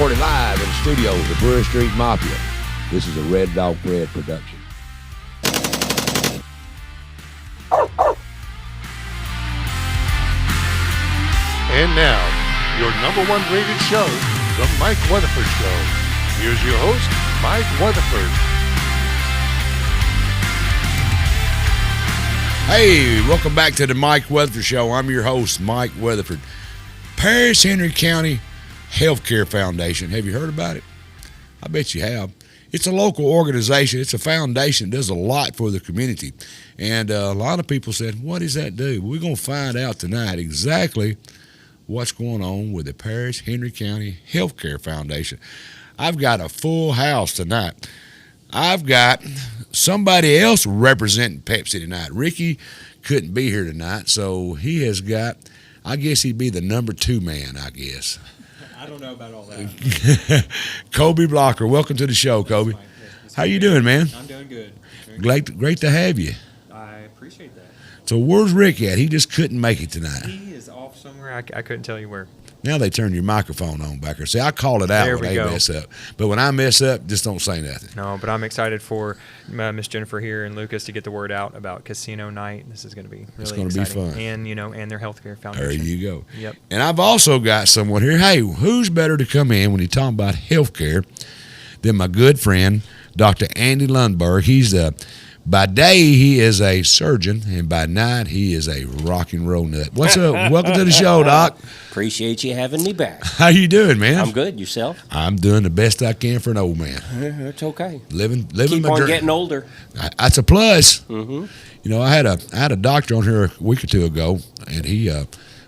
recorded live in the studios of Brewer Street Mafia. This is a Red Dog Fred production. And now, your #1 rated show, The Mike Weatherford Show. Here's your host, Mike Weatherford. Hey, welcome back to the Mike Weatherford Show. I'm your host, Mike Weatherford. Paris Henry County Healthcare Foundation. Have you heard about it? I bet you have. It's a local organization. It's a foundation that does a lot for the community. And a lot of people said, what does that do? We're going to find out tonight exactly what's going on with the Paris Henry County Healthcare Foundation. I've got a full house tonight. I've got somebody else representing Pepsi tonight. Ricky couldn't be here tonight, so he has got, I guess he'd be the #2 man, I guess. I don't know about all that. Kobe Blocker, welcome to the show, Kobe. How you doing, man? I'm doing good. Great to have you. I appreciate that. So where's Rick at? He just couldn't make it tonight. He is off somewhere. I couldn't tell you where. Now they turn your microphone on back there. See, I call it out There when we they go. mess up. But when I mess up, just don't say nothing. No, but I'm excited for Miss Jennifer here and Lucas to get the word out about casino night. This is going to be really It's gonna be exciting. fun. And their healthcare foundation. There you go. Yep. And I've also got someone here. Hey, who's better to come in when you're talking about health care than my good friend, Dr. Andy Lundberg. He's by day, he is a surgeon, and by night, he is a rock and roll nut. What's up? Welcome to the show, Doc. Appreciate you having me back. How you doing, man? I'm good. Yourself? I'm doing the best I can for an old man. It's okay. Living Keep my on dream. getting older. That's a plus. Mm-hmm. You know, I had a doctor on here a week or two ago, and he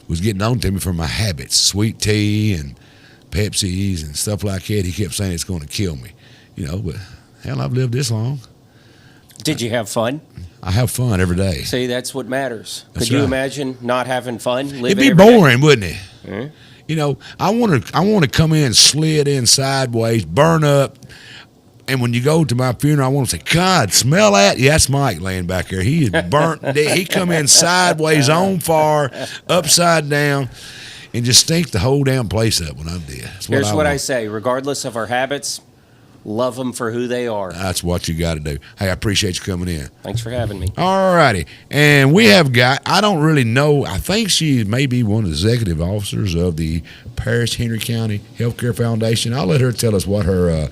was getting on to me for my habits, sweet tea and Pepsis and stuff like that. He kept saying it's going to kill me. You know, but hell, I've lived this long. Did you have fun? I have fun every day. See, that's what matters. That's Could you right. imagine not having fun? It'd Living be every day? boring, wouldn't it? Hmm? You know, I want to come in, slid in sideways, burn up, and when you go to my funeral, I want to say, God, smell that? Yeah, that's Mike laying back there. He is burnt. He come in sideways, on fire, upside down, and just stink the whole damn place up when I'm dead. That's Here's what I want. say. Regardless of our habits, love them for who they are. That's what you got to do. Hey, I appreciate you coming in. Thanks for having me. All righty. And we have got, I don't really know, I think she may be one of the executive officers of the Paris Henry County Healthcare Foundation. I'll let her tell us what her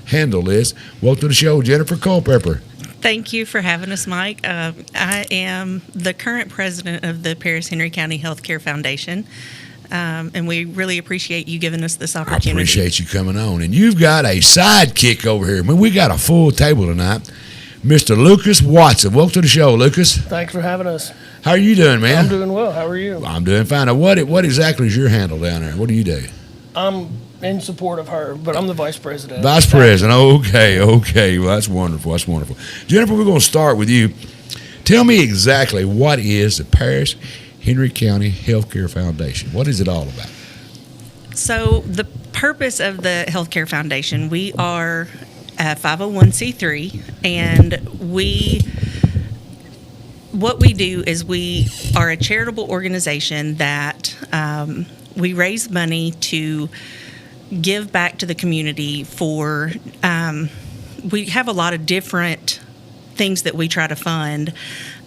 handle is. Welcome to the show, Jennifer Culpepper. Thank you for having us, Mike. I am the current president of the Paris Henry County Healthcare Foundation. And we really appreciate you giving us this I opportunity. appreciate you coming on. And you've got a sidekick over here. I mean, we got a full table tonight. Mr. Lucas Watson. Welcome to the show, Lucas. Thanks for having us. How are you doing, man? I'm doing well. How are you? I'm doing fine. Now, what exactly is your handle down there? What do you do? I'm in support of her, but I'm the vice president. Vice President. Okay. Well, that's wonderful. Jennifer, we're going to start with you. Tell me exactly what is the Paris Henry County Healthcare Foundation. What is it all about? So the purpose of the Healthcare Foundation, we are a 501c3, and what we do is we are a charitable organization that we raise money to give back to the community for, we have a lot of different things that we try to fund.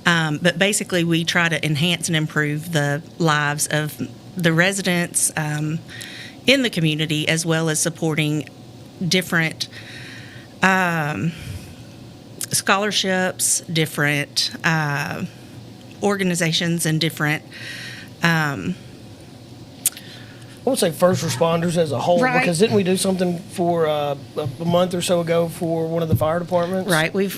But basically, we try to enhance and improve the lives of the residents in the community, as well as supporting different scholarships, different organizations, and different. I would say first responders as a whole, Right. because didn't we do something for a month or so ago for one of the fire departments? Right. We've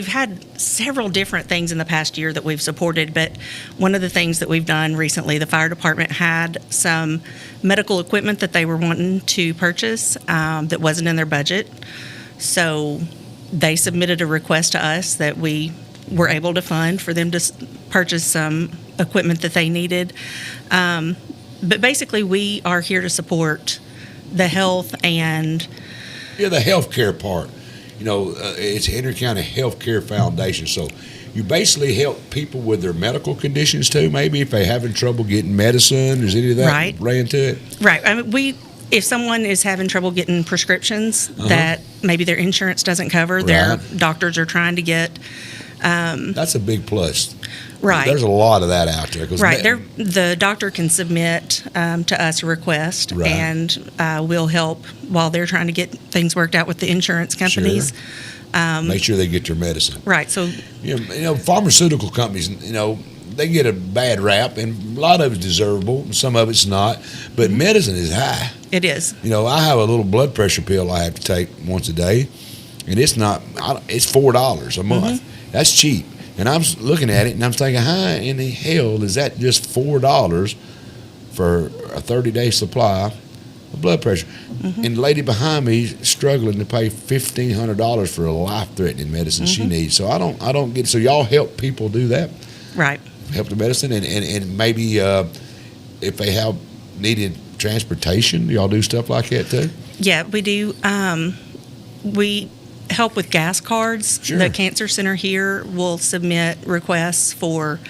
had several different things in the past year that we've supported, but one of the things that we've done recently, the fire department had some medical equipment that they were wanting to purchase that wasn't in their budget. So they submitted a request to us that we were able to fund for them to purchase some equipment that they needed. But basically, we are here to support the health and Yeah, the healthcare part. You know, it's Henry County Healthcare Foundation. So you basically help people with their medical conditions too. Maybe if they're having trouble getting medicine, is any of that Right. ran to it? right. I mean, if someone is having trouble getting prescriptions that maybe their insurance doesn't cover, their Right. doctors are trying to get. That's a big plus. Right. There's a lot of that out there. 'Cause Right. The doctor can submit to us a request, Right. and we'll help while they're trying to get things worked out with the insurance companies. Make sure they get their medicine. Right. So, Pharmaceutical companies, they get a bad rap, and a lot of it's deservable, and some of it's not. But medicine is high. it is. I have a little blood pressure pill I have to take once a day, and it's $4 a month. That's cheap. And I'm looking at it, and I'm thinking, how in the hell is that just $4 for a 30-day supply of blood pressure? And the lady behind me is struggling to pay $1,500 for a life-threatening medicine she needs. So I don't get. So y'all help people do that, Right. help the medicine, and maybe if they have needed transportation, y'all do stuff like that too. Yeah, we do. We help with gas cards. Sure. The Cancer Center here will submit requests for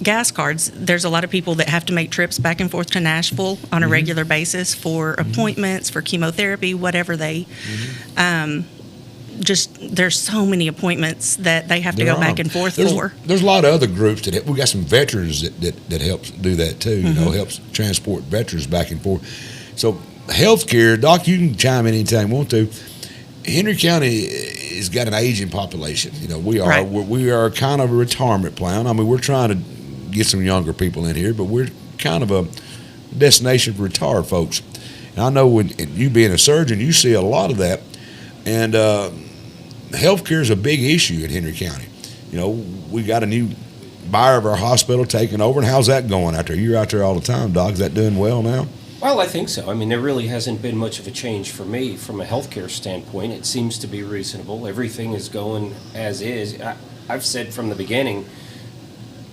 gas cards. There's a lot of people that have to make trips back and forth to Nashville on a regular basis for appointments, for chemotherapy, whatever they. There's so many appointments that they have to go back and forth for. There's a lot of other groups that we got some veterans that helps do that too. Helps transport veterans back and forth. So healthcare, Doc, you can chime in anytime you want to. Henry County has got an aging population. We are Right. we are kind of a retirement plan. I mean, we're trying to get some younger people in here, but we're kind of a destination for retired folks. And I know when you being a surgeon, you see a lot of that. And healthcare is a big issue in Henry County. We got a new buyer of our hospital taking over. And how's that going out there? You're out there all the time, Doc. Is that doing well now? Well, I think so. I mean, there really hasn't been much of a change for me from a healthcare standpoint. It seems to be reasonable. Everything is going as is. I've said from the beginning,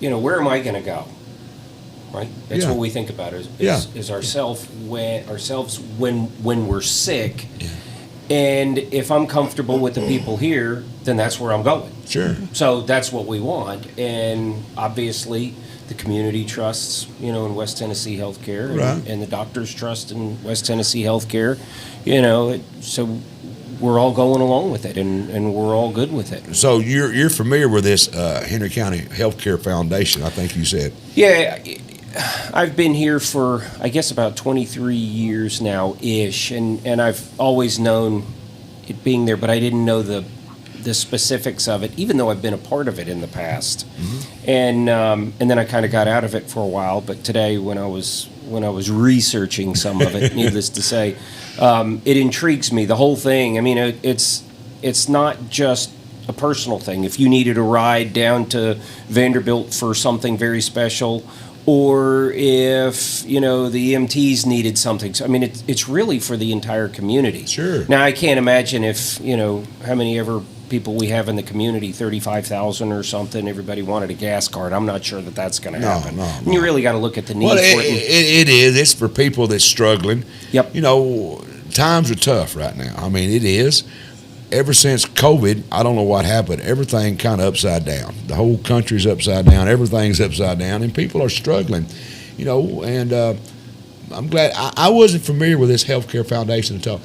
where am I going to go? Right? That's Yeah. what we think about is ourselves when we're sick. Yeah. And if I'm comfortable with the people here, then that's where I'm going. Sure. So that's what we want. And obviously, the community trusts, in West Tennessee healthcare, Right. and the doctors trust in West Tennessee healthcare, so we're all going along with it, and we're all good with it. So you're familiar with this Henry County Healthcare Foundation, I think you said. Yeah, I've been here for, I guess, about 23 years now-ish, and I've always known it being there, but I didn't know the specifics of it, even though I've been a part of it in the past. And then I kind of got out of it for a while. But today, when I was researching some of it, needless to say, it intrigues me. The whole thing. I mean, it's not just a personal thing. If you needed a ride down to Vanderbilt for something very special, or if the EMTs needed something. So I mean, it's really for the entire community. Sure. Now I can't imagine if how many ever people we have in the community, 35,000 or something. Everybody wanted a gas card. I'm not sure that's going to happen. No. And you really got to look at the need Well, for it is. It's for people that's struggling. Yep. Times are tough right now. I mean, it is. Ever since COVID, I don't know what happened. Everything kind of upside down. The whole country's upside down. Everything's upside down, and people are struggling. And I'm glad I wasn't familiar with this healthcare foundation at all.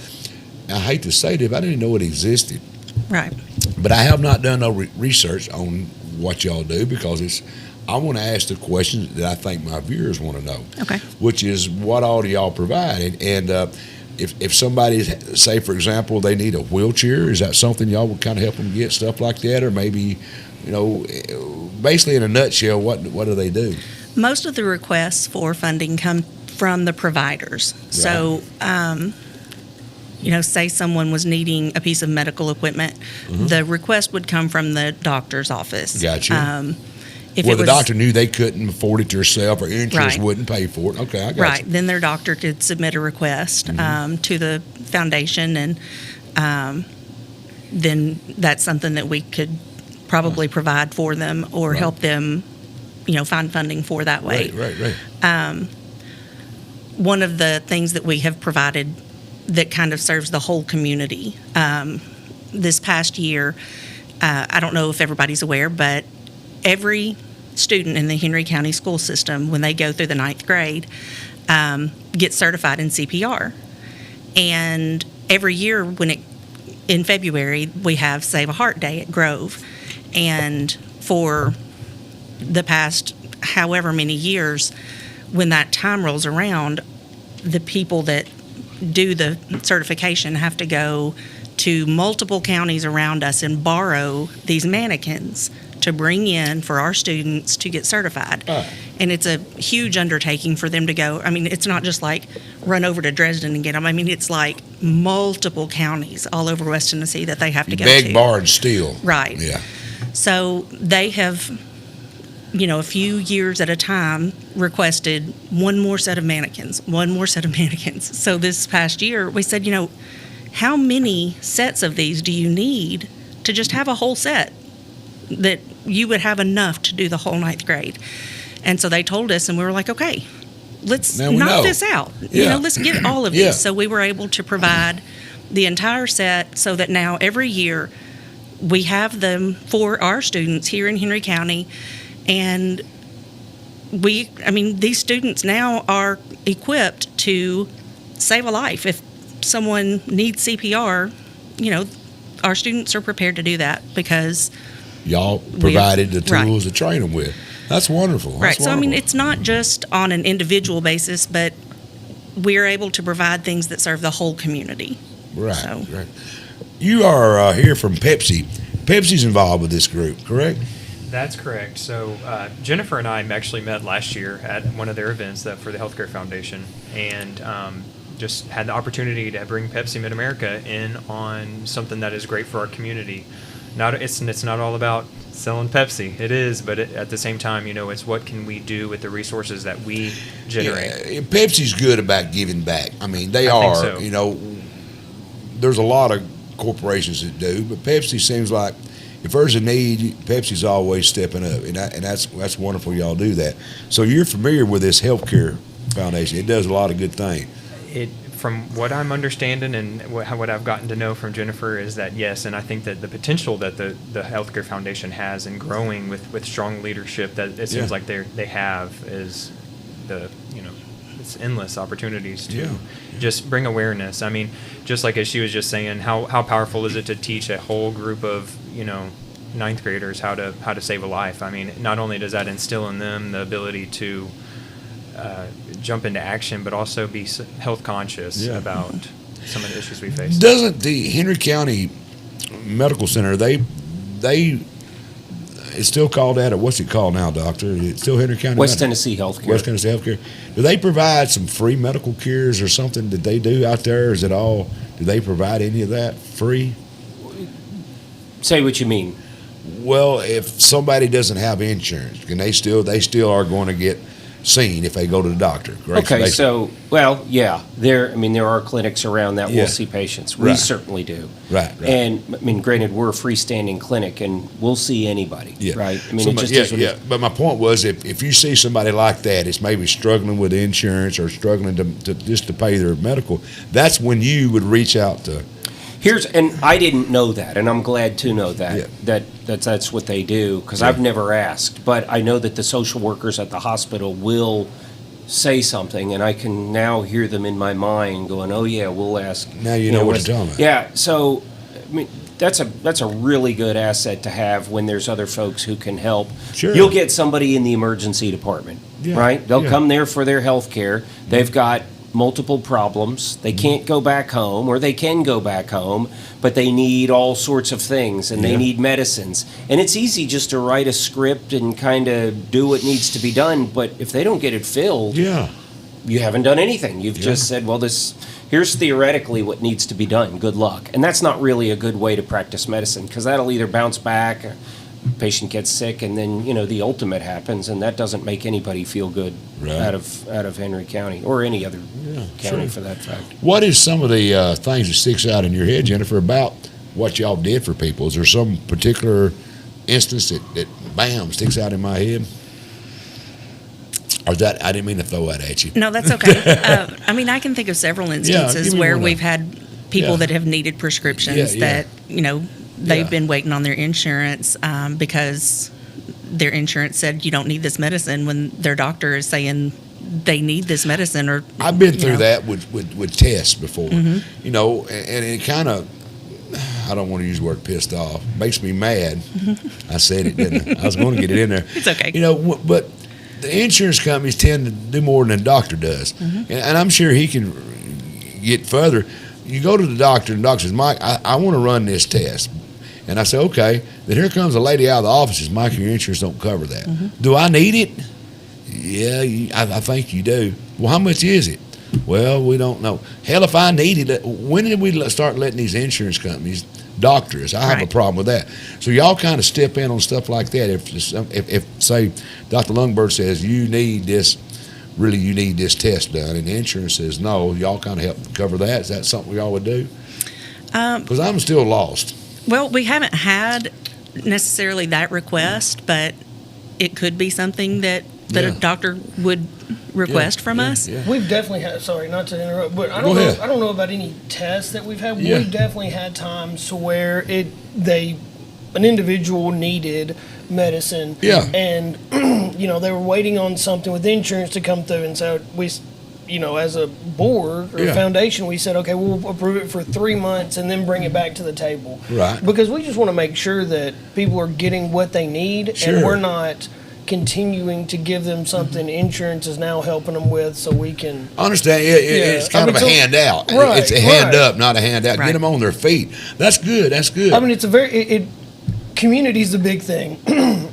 I hate to say this, but I didn't know it existed. Right. But I have not done no research on what y'all do because I want to ask the questions that I think my viewers want to know. Okay. Which is, what all do y'all provide? And if somebody, say for example, they need a wheelchair, is that something y'all would kind of help them get, stuff like that? Or maybe, basically in a nutshell, what do they do? Most of the requests for funding come from the providers. Right. So, say someone was needing a piece of medical equipment, the request would come from the doctor's office. Gotcha. If Well, it the was, doctor knew they couldn't afford it themselves, or insurance Right. wouldn't pay for it. Okay, I got right, you. then their doctor could submit a request to the foundation, and then that's something that we could probably provide for them or Right. help them, find funding for that way. Right. One of the things that we have provided that kind of serves the whole community this past year, I don't know if everybody's aware, but every student in the Henry County school system, when they go through the 9th grade, get certified in CPR. And every year in February, we have Save a Heart Day at Grove. And for the past however many years, when that time rolls around, the people that do the certification have to go to multiple counties around us and borrow these mannequins to bring in for our students to get certified. And it's a huge undertaking for them to go. I mean, it's not just like run over to Dresden and get them. I mean, it's like multiple counties all over West Tennessee that they have to go to. Beg, borrow, and steal. Right. Yeah. So they have, a few years at a time requested one more set of mannequins. So this past year, we said, how many sets of these do you need to just have a whole set that you would have enough to do the whole 9th grade? And so they told us, and we were like, okay, let's knock this out. Yeah. Let's get all of Yeah. these. So we were able to provide the entire set so that now every year we have them for our students here in Henry County. And these students now are equipped to save a life. If someone needs CPR, our students are prepared to do that because y'all provided the tools to train them with. That's wonderful. Right. So, it's not just on an individual basis, but we're able to provide things that serve the whole community. Right. So. Right. You are here from Pepsi. Pepsi's involved with this group, correct? That's correct. So Jennifer and I actually met last year at one of their events for the Healthcare Foundation, and just had the opportunity to bring Pepsi Mid-America in on something that is great for our community. It's not all about selling Pepsi. It is, but at the same time, it's what can we do with the resources that we generate. Yeah, Pepsi's good about giving back. I mean, they I are. think so. There's a lot of corporations that do, but Pepsi seems like if there's a need, Pepsi's always stepping up, and that's wonderful. Y'all do that. So you're familiar with this healthcare foundation. It does a lot of good things. From what I'm understanding and what I've gotten to know from Jennifer is that yes, and I think that the potential that the Healthcare Foundation has in growing with strong leadership that it seems like they have is it's endless opportunities to just bring awareness. I mean, just like as she was just saying, how powerful is it to teach a whole group of 9th graders how to save a life? I mean, not only does that instill in them the ability to jump into action, but also be health conscious about some of the issues we face. Doesn't the Henry County Medical Center, it's still called that, or what's it called now, doctor? It's still Henry County West Tennessee Healthcare. West Tennessee Healthcare. Do they provide some free medical cures or something that they do out there? Is it all, do they provide any of that free? Say what you mean. Well, if somebody doesn't have insurance, can they still are going to get seen if they go to the doctor, correct? Okay, there are clinics around that will see patients. We certainly do. Right. And, granted, we're a freestanding clinic, and we'll see anybody, right? But my point was, if you see somebody like that, it's maybe struggling with insurance or struggling to pay their medical, that's when you would reach out to. And I didn't know that, and I'm glad to know that, that's what they do, because I've never asked. But I know that the social workers at the hospital will say something, and I can now hear them in my mind going, oh, yeah, we'll ask. Now you know what to tell them. Yeah, so, that's a really good asset to have when there's other folks who can help. Sure. You'll get somebody in the emergency department, right? They'll come there for their health care. They've got multiple problems. They can't go back home, or they can go back home, but they need all sorts of things, and they need medicines. And it's easy just to write a script and kind of do what needs to be done, but if they don't get it filled, you haven't done anything. You've just said, well, here's theoretically what needs to be done. Good luck. And that's not really a good way to practice medicine, because that'll either bounce back, patient gets sick, and then the ultimate happens, and that doesn't make anybody feel good out of Henry County or any other county for that fact. What is some of the things that sticks out in your head, Jennifer, about what y'all did for people? Is there some particular instance that bam sticks out in my head? Or that I didn't mean to throw that at you. No, that's okay. I can think of several instances where we've had people that have needed prescriptions that they've been waiting on their insurance because their insurance said you don't need this medicine when their doctor is saying they need this medicine. Or I've been through know. that with tests before, you know, and it kind of, I don't want to use the word pissed off, makes me mad. I said it, didn't I? I was going to get it in there. It's okay. You know, but the insurance companies tend to do more than a doctor does. And I'm sure he can get further. You go to the doctor, and the doctor says, Mike, I want to run this test. And I say, okay. Then here comes a lady out of the office and says, Mike, your insurance don't cover that. Do I need it? Yeah, I think you do. Well, how much is it? Well, we don't know. Hell, if I needed it, when did we start letting these insurance companies doctor us? I have a Right. problem with that. So y'all kind of step in on stuff like that. If say, Dr. Lundberg says, you need this test done, and the insurance says no, y'all kind of help cover that. Is that something y'all would do? Because I'm still lost. Well, we haven't had necessarily that request, but it could be something that Yeah. a doctor would request from us. Yeah. We've definitely had, sorry, not to interrupt, but I Go don't ahead. know. I don't know about any tests that we've had. Yeah. We've definitely had times to where an individual needed medicine. Yeah. And they were waiting on something with insurance to come through, and so we, as a board or Yeah. foundation, we said, okay, we'll approve it for 3 months and then bring it back to the table. Right. Because we just want to make sure that people are getting what they need, Sure. and we're not continuing to give them something insurance is now helping them with, so we can. I understand. It's kind of a handout. Right, It's a hand right. up, not a handout. Right. Get them on their feet. That's good. That's good. I mean, it's a very community's a big thing,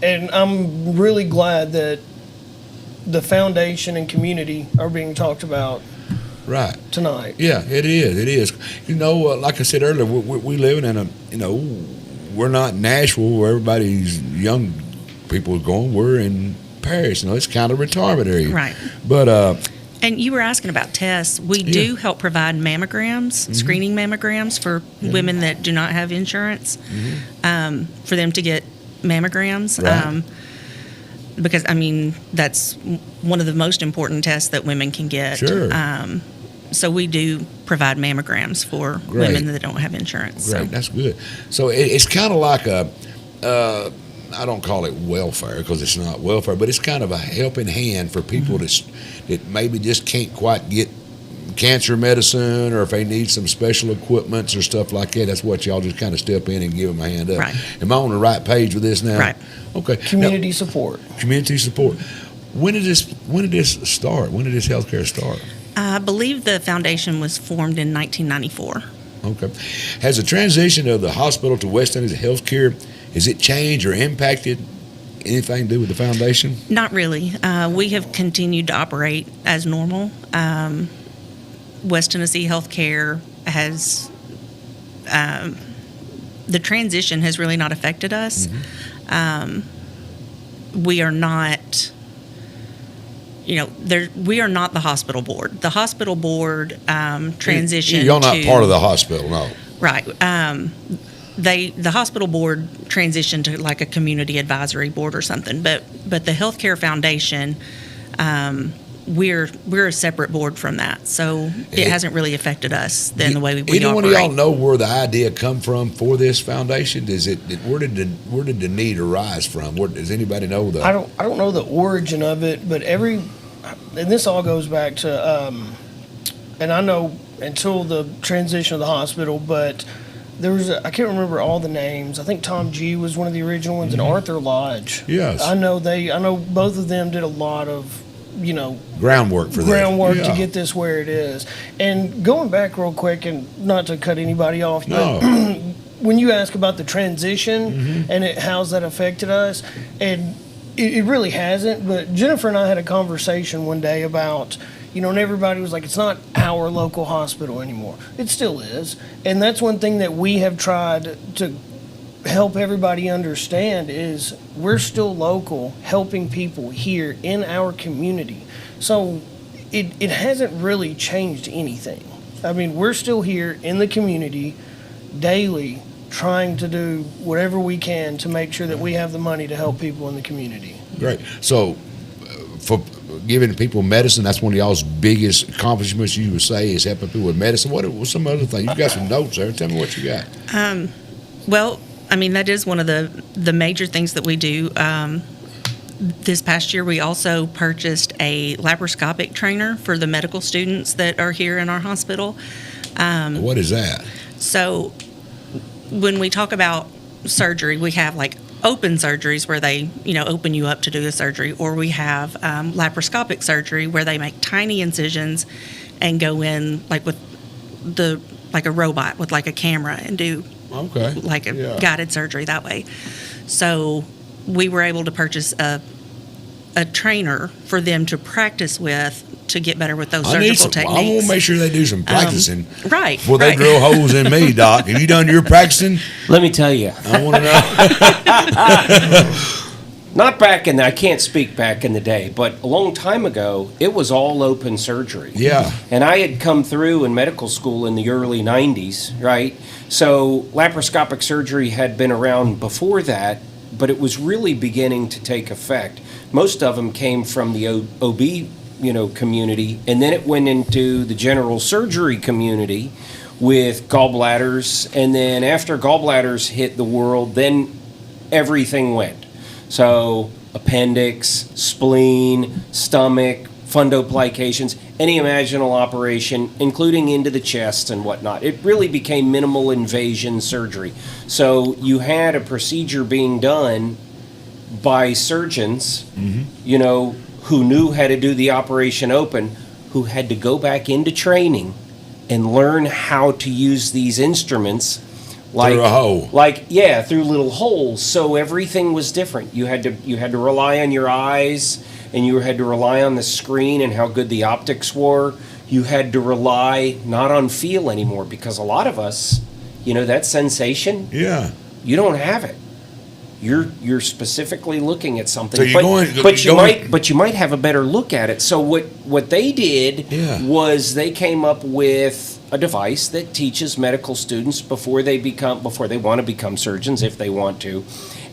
and I'm really glad that the foundation and community are being talked about right. tonight. Yeah, it is. It is. Like I said earlier, we living in we're not Nashville where everybody's young people are going. We're in Paris. It's kind of retirement area. Right. But And you were asking about tests. We do help provide mammograms, screening mammograms for women that do not have insurance, for them to get mammograms. Right. Because, that's one of the most important tests that women can get. Sure. So we do provide mammograms for Great. women that don't have insurance. Great, that's good. So it's kind of like I don't call it welfare because it's not welfare, but it's kind of a helping hand for people that maybe just can't quite get cancer medicine, or if they need some special equipments or stuff like that. That's what y'all just kind of step in and give them a hand up. Right. Am I on the right page with this now? Right. Okay. Community support. Now, community support. When did this start? When did this healthcare start? I believe the foundation was formed in 1994. Okay. Has the transition of the hospital to West End as a healthcare, has it changed or impacted anything to do with the foundation? Not really. We have continued to operate as normal. West Tennessee Healthcare has, the transition has really not affected us. We are not, we are not the hospital board. The hospital board transitioned. Y'all not to, part of the hospital, no. Right. The hospital board transitioned to like a community advisory board or something, but the healthcare foundation, we're a separate board from that, so it hasn't really affected us in the way we Either operate. one of y'all know where the idea come from for this foundation? Where did the need arise from? Does anybody know that? I don't know the origin of it, but and this all goes back to, and I know until the transition of the hospital, but there was I can't remember all the names. I think Tom G was one of the original ones, and Arthur Lodge. Yes. I know both of them did a lot of Groundwork for that. to get this where it is. And going back real quick, and not to cut anybody off, but No. when you ask about the transition and how's that affected us, and it really hasn't, but Jennifer and I had a conversation one day about, and everybody was like, it's not our local hospital anymore. It still is. And that's one thing that we have tried to help everybody understand is we're still local, helping people here in our community. So it hasn't really changed anything. I mean, we're still here in the community daily trying to do whatever we can to make sure that we have the money to help people in the community. Great. So, for giving people medicine, that's one of y'all's biggest accomplishments, you would say, is helping people with medicine. What some other things? You got some notes there. Tell me what you got. Well, that is one of the major things that we do. This past year, we also purchased a laparoscopic trainer for the medical students that are here in our hospital. What is that? So when we talk about surgery, we have like open surgeries where they, open you up to do the surgery, or we have laparoscopic surgery where they make tiny incisions and go in like with like a robot with like a camera and do like a guided surgery that way. So we were able to purchase a trainer for them to practice with to get better with those surgical techniques. I want to make sure they do some practicing. Right. Before they drill holes in me, Doc. Have you done your practicing? Let me tell you. I want to know. Not I can't speak back in the day, but a long time ago, it was all open surgery. Yeah. And I had come through in medical school in the early 90s, right? So laparoscopic surgery had been around before that, but it was really beginning to take effect. Most of them came from the OB, community, and then it went into the general surgery community with gallbladders, and then after gallbladders hit the world, then everything went. So appendix, spleen, stomach, fundoplications, any imaginable operation, including into the chest and whatnot. It really became minimal invasion surgery. So you had a procedure being done by surgeons, who knew how to do the operation open, who had to go back into training and learn how to use these instruments through a hole. Through little holes. So everything was different. You had to rely on your eyes, and you had to rely on the screen and how good the optics were. You had to rely not on feel anymore, because a lot of us, that sensation, you don't have it. You're specifically looking at something, so but you might have a better look at it. So what they did was they came up with a device that teaches medical students before they want to become surgeons, if they want to,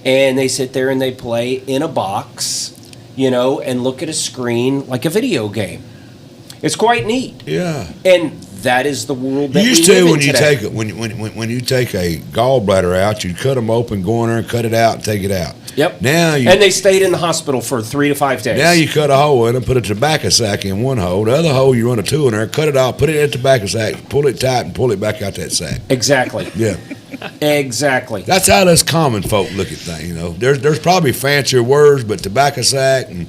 and they sit there and they play in a box, and look at a screen like a video game. It's quite neat. Yeah. And that is the world that you used we to live in when you today. take when you take a gallbladder out, you'd cut them open, go in there and cut it out and take it out. Yep. And they stayed in the hospital for 3 to 5 days. Now you cut a hole in and put a tobacco sack in one hole. The other hole you run a tool in there, cut it out, put it in a tobacco sack, pull it tight, and pull it back out that sack. Exactly. Yeah. Exactly. That's how us common folk look at things. There's probably fancier words, but tobacco sack and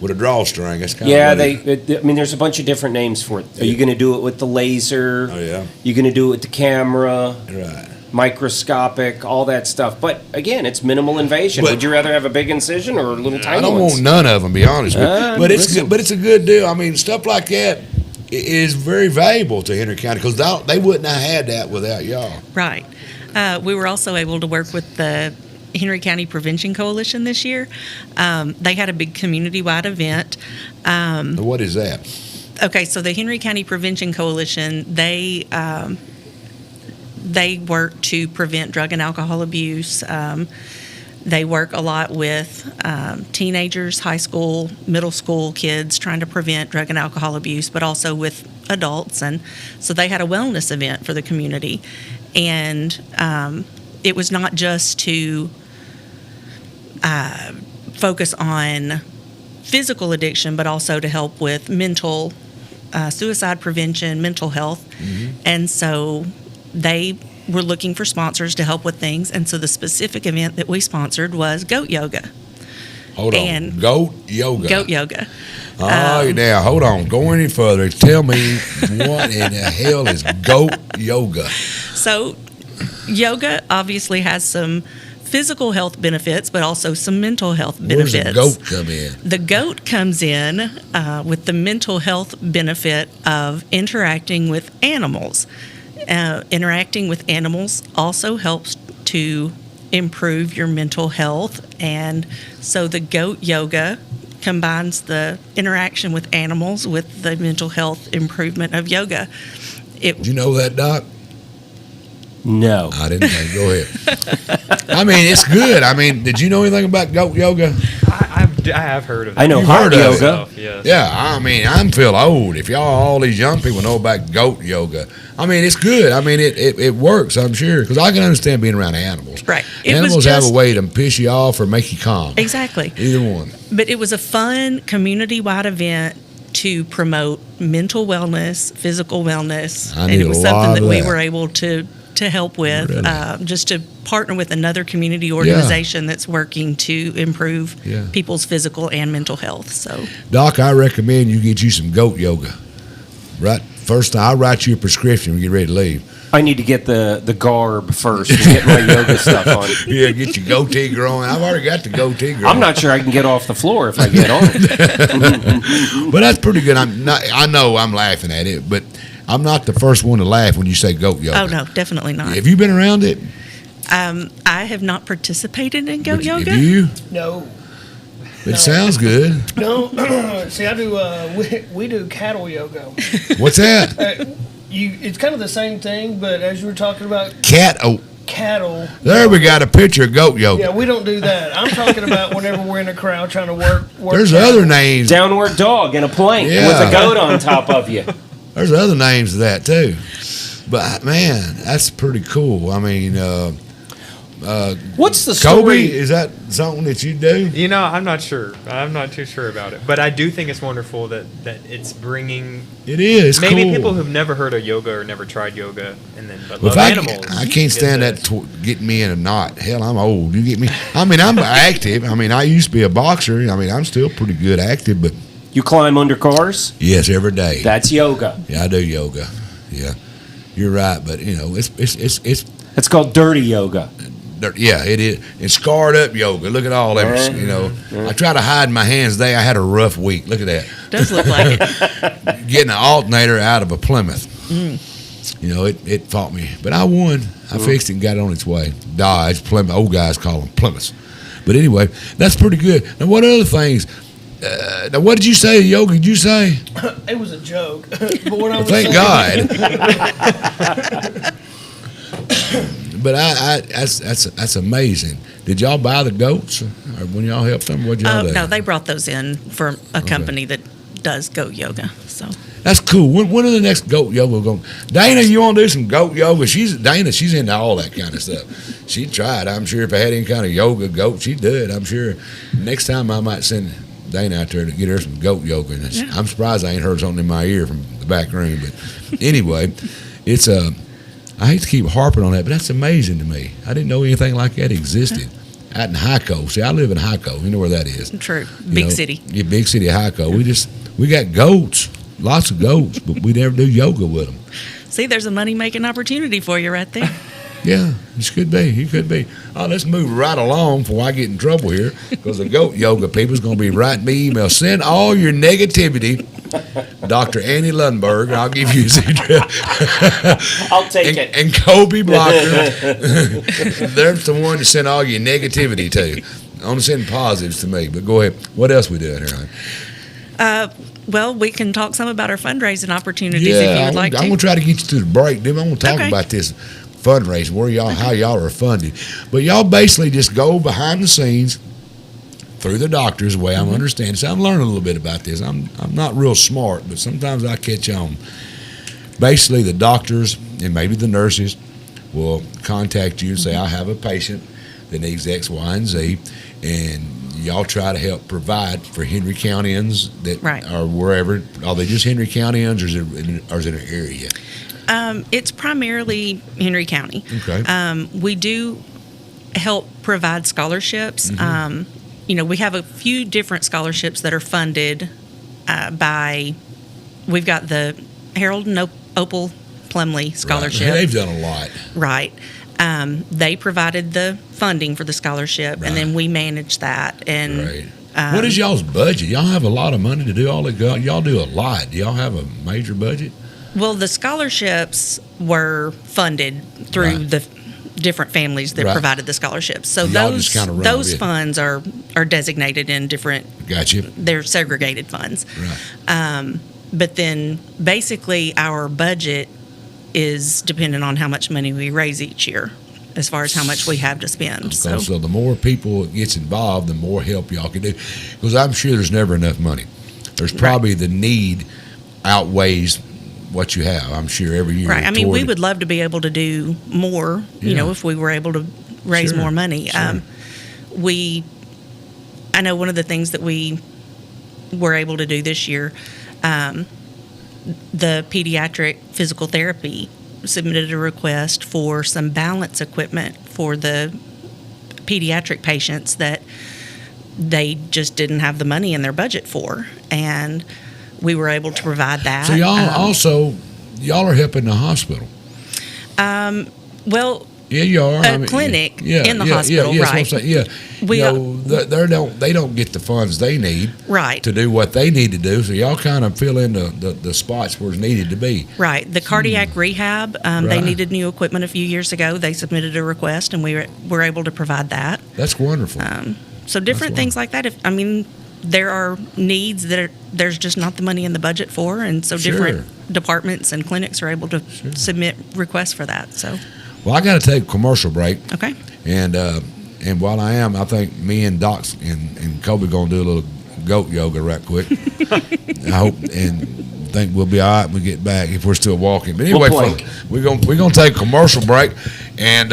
with a drawstring. That's kind of there's a bunch of different names for it. Are you going to do it with the laser? Oh yeah. You're going to do it with the camera? Right. Microscopic, all that stuff. But again, it's minimal invasion. Would you rather have a big incision or a little tiny I don't ones? want none of them, be honest. But it's good, but it's a good deal. I mean, stuff like that is very valuable to Henry County, because they wouldn't have had that without y'all. Right. We were also able to work with the Henry County Prevention Coalition this year. They had a big community-wide event. What is that? Okay, so the Henry County Prevention Coalition, they work to prevent drug and alcohol abuse. They work a lot with teenagers, high school, middle school kids, trying to prevent drug and alcohol abuse, but also with adults. And so they had a wellness event for the community. And it was not just to focus on physical addiction, but also to help with mental suicide prevention, mental health. Mm-hmm. And so they were looking for sponsors to help with things. And so the specific event that we sponsored was goat yoga. Hold on. Goat yoga. Goat yoga. Now, hold on. Go any further. Tell me what in the hell is goat yoga? So yoga obviously has some physical health benefits, but also some mental health benefits. Where does the goat come in? The goat comes in with the mental health benefit of interacting with animals. Interacting with animals also helps to improve your mental health, and so the goat yoga combines the interaction with animals with the mental health improvement of yoga. Did you know that, Doc? No. I didn't know. Go ahead. I mean, it's good. I mean, did you know anything about goat yoga? I've I have heard of that. I know You've hot heard of it. yoga. Yes. Yeah, I mean, I'm feel old. If all these young people know about goat yoga, I mean, it's good. I mean, it works, I'm sure, because I can understand being around animals. Right. It was Animals have a just- way to piss you off or make you calm. Exactly. Either one. But it was a fun community-wide event to promote mental wellness, physical wellness, I and need it was a lot something that of we that. were able to help with, Really? just to partner with another community organization that's working to improve Yeah. people's physical and mental health. So, Doc, I recommend you get you some goat yoga. Right, first I'll write you a prescription when you get ready to leave. I need to get the garb first and get my yoga stuff on. Yeah, get your goatee growing. I've already got the goatee growing. I'm not sure I can get off the floor if I get on it. But that's pretty good. I know I'm laughing at it, but I'm not the first one to laugh when you say goat yoga. oh no, definitely not. Have you been around it? I have not participated in goat But yoga. Have you? No. It sounds good. No. See, I do. We do cattle yoga. What's that? It's kind of the same thing, but as you were talking about Cat. Oh, cattle. there we got a picture of goat yoga. Yeah, we don't do that. I'm talking about whenever we're in a crowd trying to work. There's cattle. other names. Downward dog in a plank with Yeah. a goat on top of you. There's other names of that too. But man, that's pretty cool. I mean, What's the Kobe, story? is that something that you do? You know, I'm not sure. I'm not too sure about it. But I do think it's wonderful that it's bringing It is. maybe cool. people who've never heard of yoga or never tried yoga and then but Well, love if animals. I can't get stand this. that getting me in a knot. Hell, I'm old. You get me? I mean, I'm active. I mean, I used to be a boxer. I mean, I'm still pretty good active, but You climb under cars? yes, every day. That's yoga. Yeah, I do yoga. Yeah, you're right. But you know, it's It's called dirty yoga. yeah, it is. It's scarred up yoga. Look at all that. You know, I try to hide my hands. Today I had a rough week. Look at that. Does look like it. Getting an alternator out of a Plymouth. You know, it fought me, but I won. I fixed it and got it on its way. Dodge, Plymouth. Old guys call them Plymouths. But anyway, that's pretty good. Now, what other things? Now, what did you say, yoga? Did you say? It was a joke. But what I was Thank saying- God. But that's amazing. Did y'all buy the goats or when y'all helped them? What'd y'all do? No, they brought those in from a company that does goat yoga. So That's cool. When are the next goat yoga going? Dana, you want to do some goat yoga? She's into all that kind of stuff. She'd try it. I'm sure if I had any kind of yoga goat, she'd do it. I'm sure. Next time I might send Dana out there to get her some goat yoga. And I'm surprised I ain't heard something in my ear from the back room. But anyway, it's I hate to keep harping on that, but that's amazing to me. I didn't know anything like that existed. Out in Hyco. See, I live in Hyco. You know where that is. true, You big know, city. Yeah, big city of Hyco. We got goats, lots of goats, but we never do yoga with them. See, there's a money making opportunity for you right there. Yeah, this could be. You could be. Oh, let's move right along before I get in trouble here, because the goat yoga people's going to be writing me emails. Send all your negativity, Dr. Annie Lundberg. I'll give you his address. I'll take it. And Kobe Blocker. There's the one to send all your negativity to. I want to send positives to me. But go ahead. What else we doing here, hon? Well, we can talk some about our fundraising opportunities if you would like I'm to. going to try to get you through the break. Then I'm going to talk Okay. about this fundraising, how y'all are funded. But y'all basically just go behind the scenes through the doctors, the way I'm understanding. So I'm learning a little bit about this. I'm not real smart, but sometimes I catch on. Basically, the doctors and maybe the nurses will contact you and say, I have a patient that needs X, Y, and Z, and y'all try to help provide for Henry Countyans that Right. are wherever. Are they just Henry Countyans, or is it an area? It's primarily Henry County. Okay. We do help provide scholarships. Mm-hmm. We have a few different scholarships that are funded by. We've got the Harold and Opal Plumley Scholarship. Right. They've done a lot. Right. They provided the funding for the scholarship, and then we manage that. And Right. What is y'all's budget? Y'all have a lot of money to do all that. Y'all do a lot. Do y'all have a major budget? well, the scholarships were funded through Right. the different families that Right. provided the scholarships. So Y'all those just kinda run those with it. funds are designated in different. Got you. They're segregated funds. Right. But then basically our budget is dependent on how much money we raise each year. as far as how much we have to spend. So the more people gets involved, the more help y'all can do. Because I'm sure there's never enough money. There's probably the need outweighs what you have, I'm sure, every year. Right. I mean, we would love to be able to do more, you know, if we were able to raise more money. Sure. I know one of the things that we were able to do this year, the pediatric physical therapy submitted a request for some balance equipment for the pediatric patients that they just didn't have the money in their budget for, and we were able to provide that. So y'all are helping the hospital. Well, yeah, you are. Clinic in the hospital, right? That's what I'm saying. Yeah, they don't get the funds they need, right, to do what they need to do. So y'all kind of fill in the spots where it's needed to be. Right. The cardiac rehab, they needed new equipment a few years ago. They submitted a request, and we were able to provide that. That's wonderful. So different things like that. There are needs that there's just not the money in the budget for, and so different departments and clinics are able to submit requests for that. So. Well, I got to take a commercial break. Okay. And while I think me and Doc and Kobe going to do a little goat yoga right quick. I hope and think we'll be all right when we get back if we're still walking. But anyway, we're gonna take a commercial break, and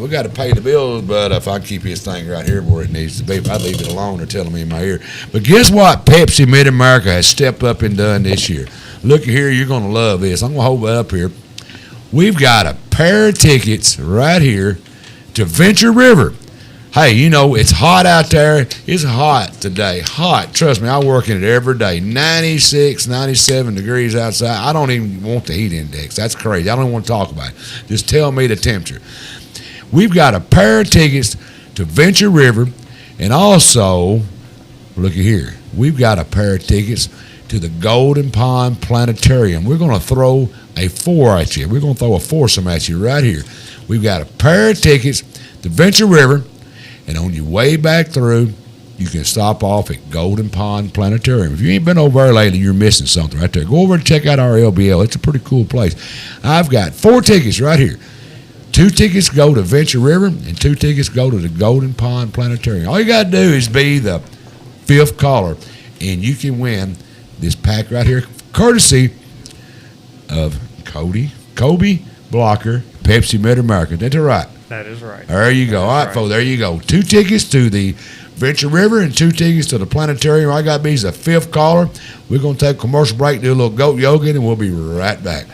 we got to pay the bills. But if I keep his thing right here where it needs to be, if I leave it alone, they're telling me in my ear. But guess what? Pepsi Mid America has stepped up and done this year. Look here, you're gonna love this. I'm gonna hold it up here. We've got a pair of tickets right here to Venture River. Hey, you know, it's hot out there. It's hot today. Hot. Trust me, I work in it every day. 96, 97 degrees outside. I don't even want the heat index. That's crazy. I don't even want to talk about it. Just tell me the temperature. We've got a pair of tickets to Venture River, and also, looky here, we've got a pair of tickets to the Golden Pond Planetarium. We're going to throw a four at you. We're going to throw a foursome at you right here. We've got a pair of tickets to Venture River, and on your way back through, you can stop off at Golden Pond Planetarium. If you ain't been over there lately, you're missing something right there. Go over and check out our LBL. It's a pretty cool place. I've got 4 tickets right here. 2 tickets go to Venture River, and 2 tickets go to the Golden Pond Planetarium. All you got to do is be the 5th caller, and you can win this pack right here, courtesy of Kobe Blocker, Pepsi Mid America. That's right. That is right. There you go. All right, folks, there you go. 2 tickets to the Venture River and 2 tickets to the planetarium. I got to be the 5th caller. We're going to take a commercial break, do a little goat yoga, and we'll be right back.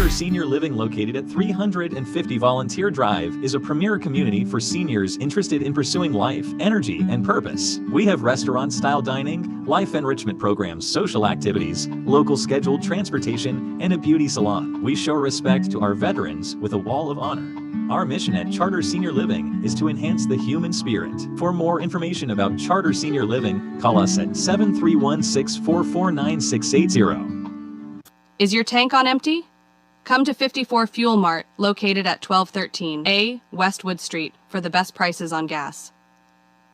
Senior Living, located at 350 Volunteer Drive, is a premier community for seniors interested in pursuing life, energy, and purpose. We have restaurant-style dining, life enrichment programs, social activities, local scheduled transportation, and a beauty salon. We show respect to our veterans with a wall of honor. Our mission at Charter Senior Living is to enhance the human spirit. For more information about Charter Senior Living, call us at 731-644-9680. Is your tank on empty? Come to 54 Fuel Mart, located at 1213 A Westwood Street, for the best prices on gas.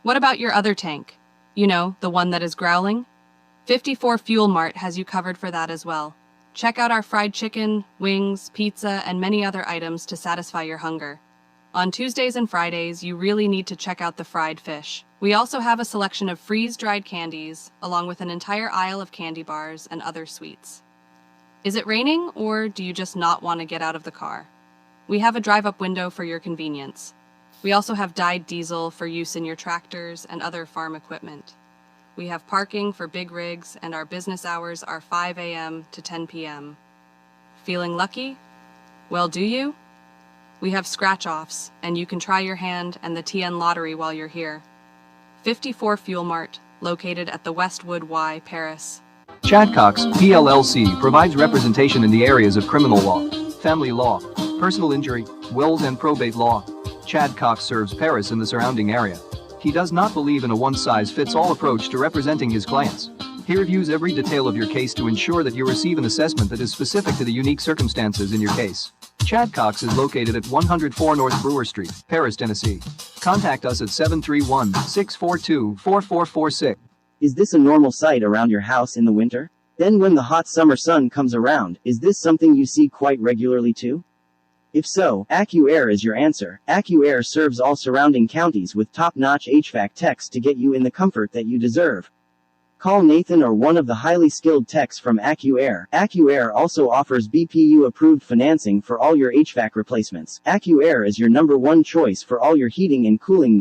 What about your other tank? You know, the one that is growling? 54 Fuel Mart has you covered for that as well. Check out our fried chicken, wings, pizza, and many other items to satisfy your hunger. On Tuesdays and Fridays, you really need to check out the fried fish. We also have a selection of freeze-dried candies, along with an entire aisle of candy bars and other sweets. Is it raining, or do you just not want to get out of the car? We have a drive-up window for your convenience. We also have dyed diesel for use in your tractors and other farm equipment. We have parking for big rigs, and our business hours are 5 a.m. to 10 p.m. Feeling lucky? Well, do you? We have scratch-offs, and you can try your hand and the TN Lottery while you're here. 54 Fuel Mart, located at the Westwood Y, Paris. Chad Cox, PLLC, provides representation in the areas of criminal law, family law, personal injury, wills and probate law. Chad Cox serves Paris and the surrounding area. He does not believe in a one-size-fits-all approach to representing his clients. He reviews every detail of your case to ensure that you receive an assessment that is specific to the unique circumstances in your case. Chad Cox is located at 104 North Brewer Street, Paris, Tennessee. Contact us at 731-642-4446. Is this a normal sight around your house in the winter? Then when the hot summer sun comes around, is this something you see quite regularly too? If so, AccuAir is your answer. AccuAir serves all surrounding counties with top-notch HVAC techs to get you in the comfort that you deserve. Call Nathan or one of the highly skilled techs from AccuAir. AccuAir also offers BPU-approved financing for all your HVAC replacements. AccuAir is your #1 choice for all your heating and cooling.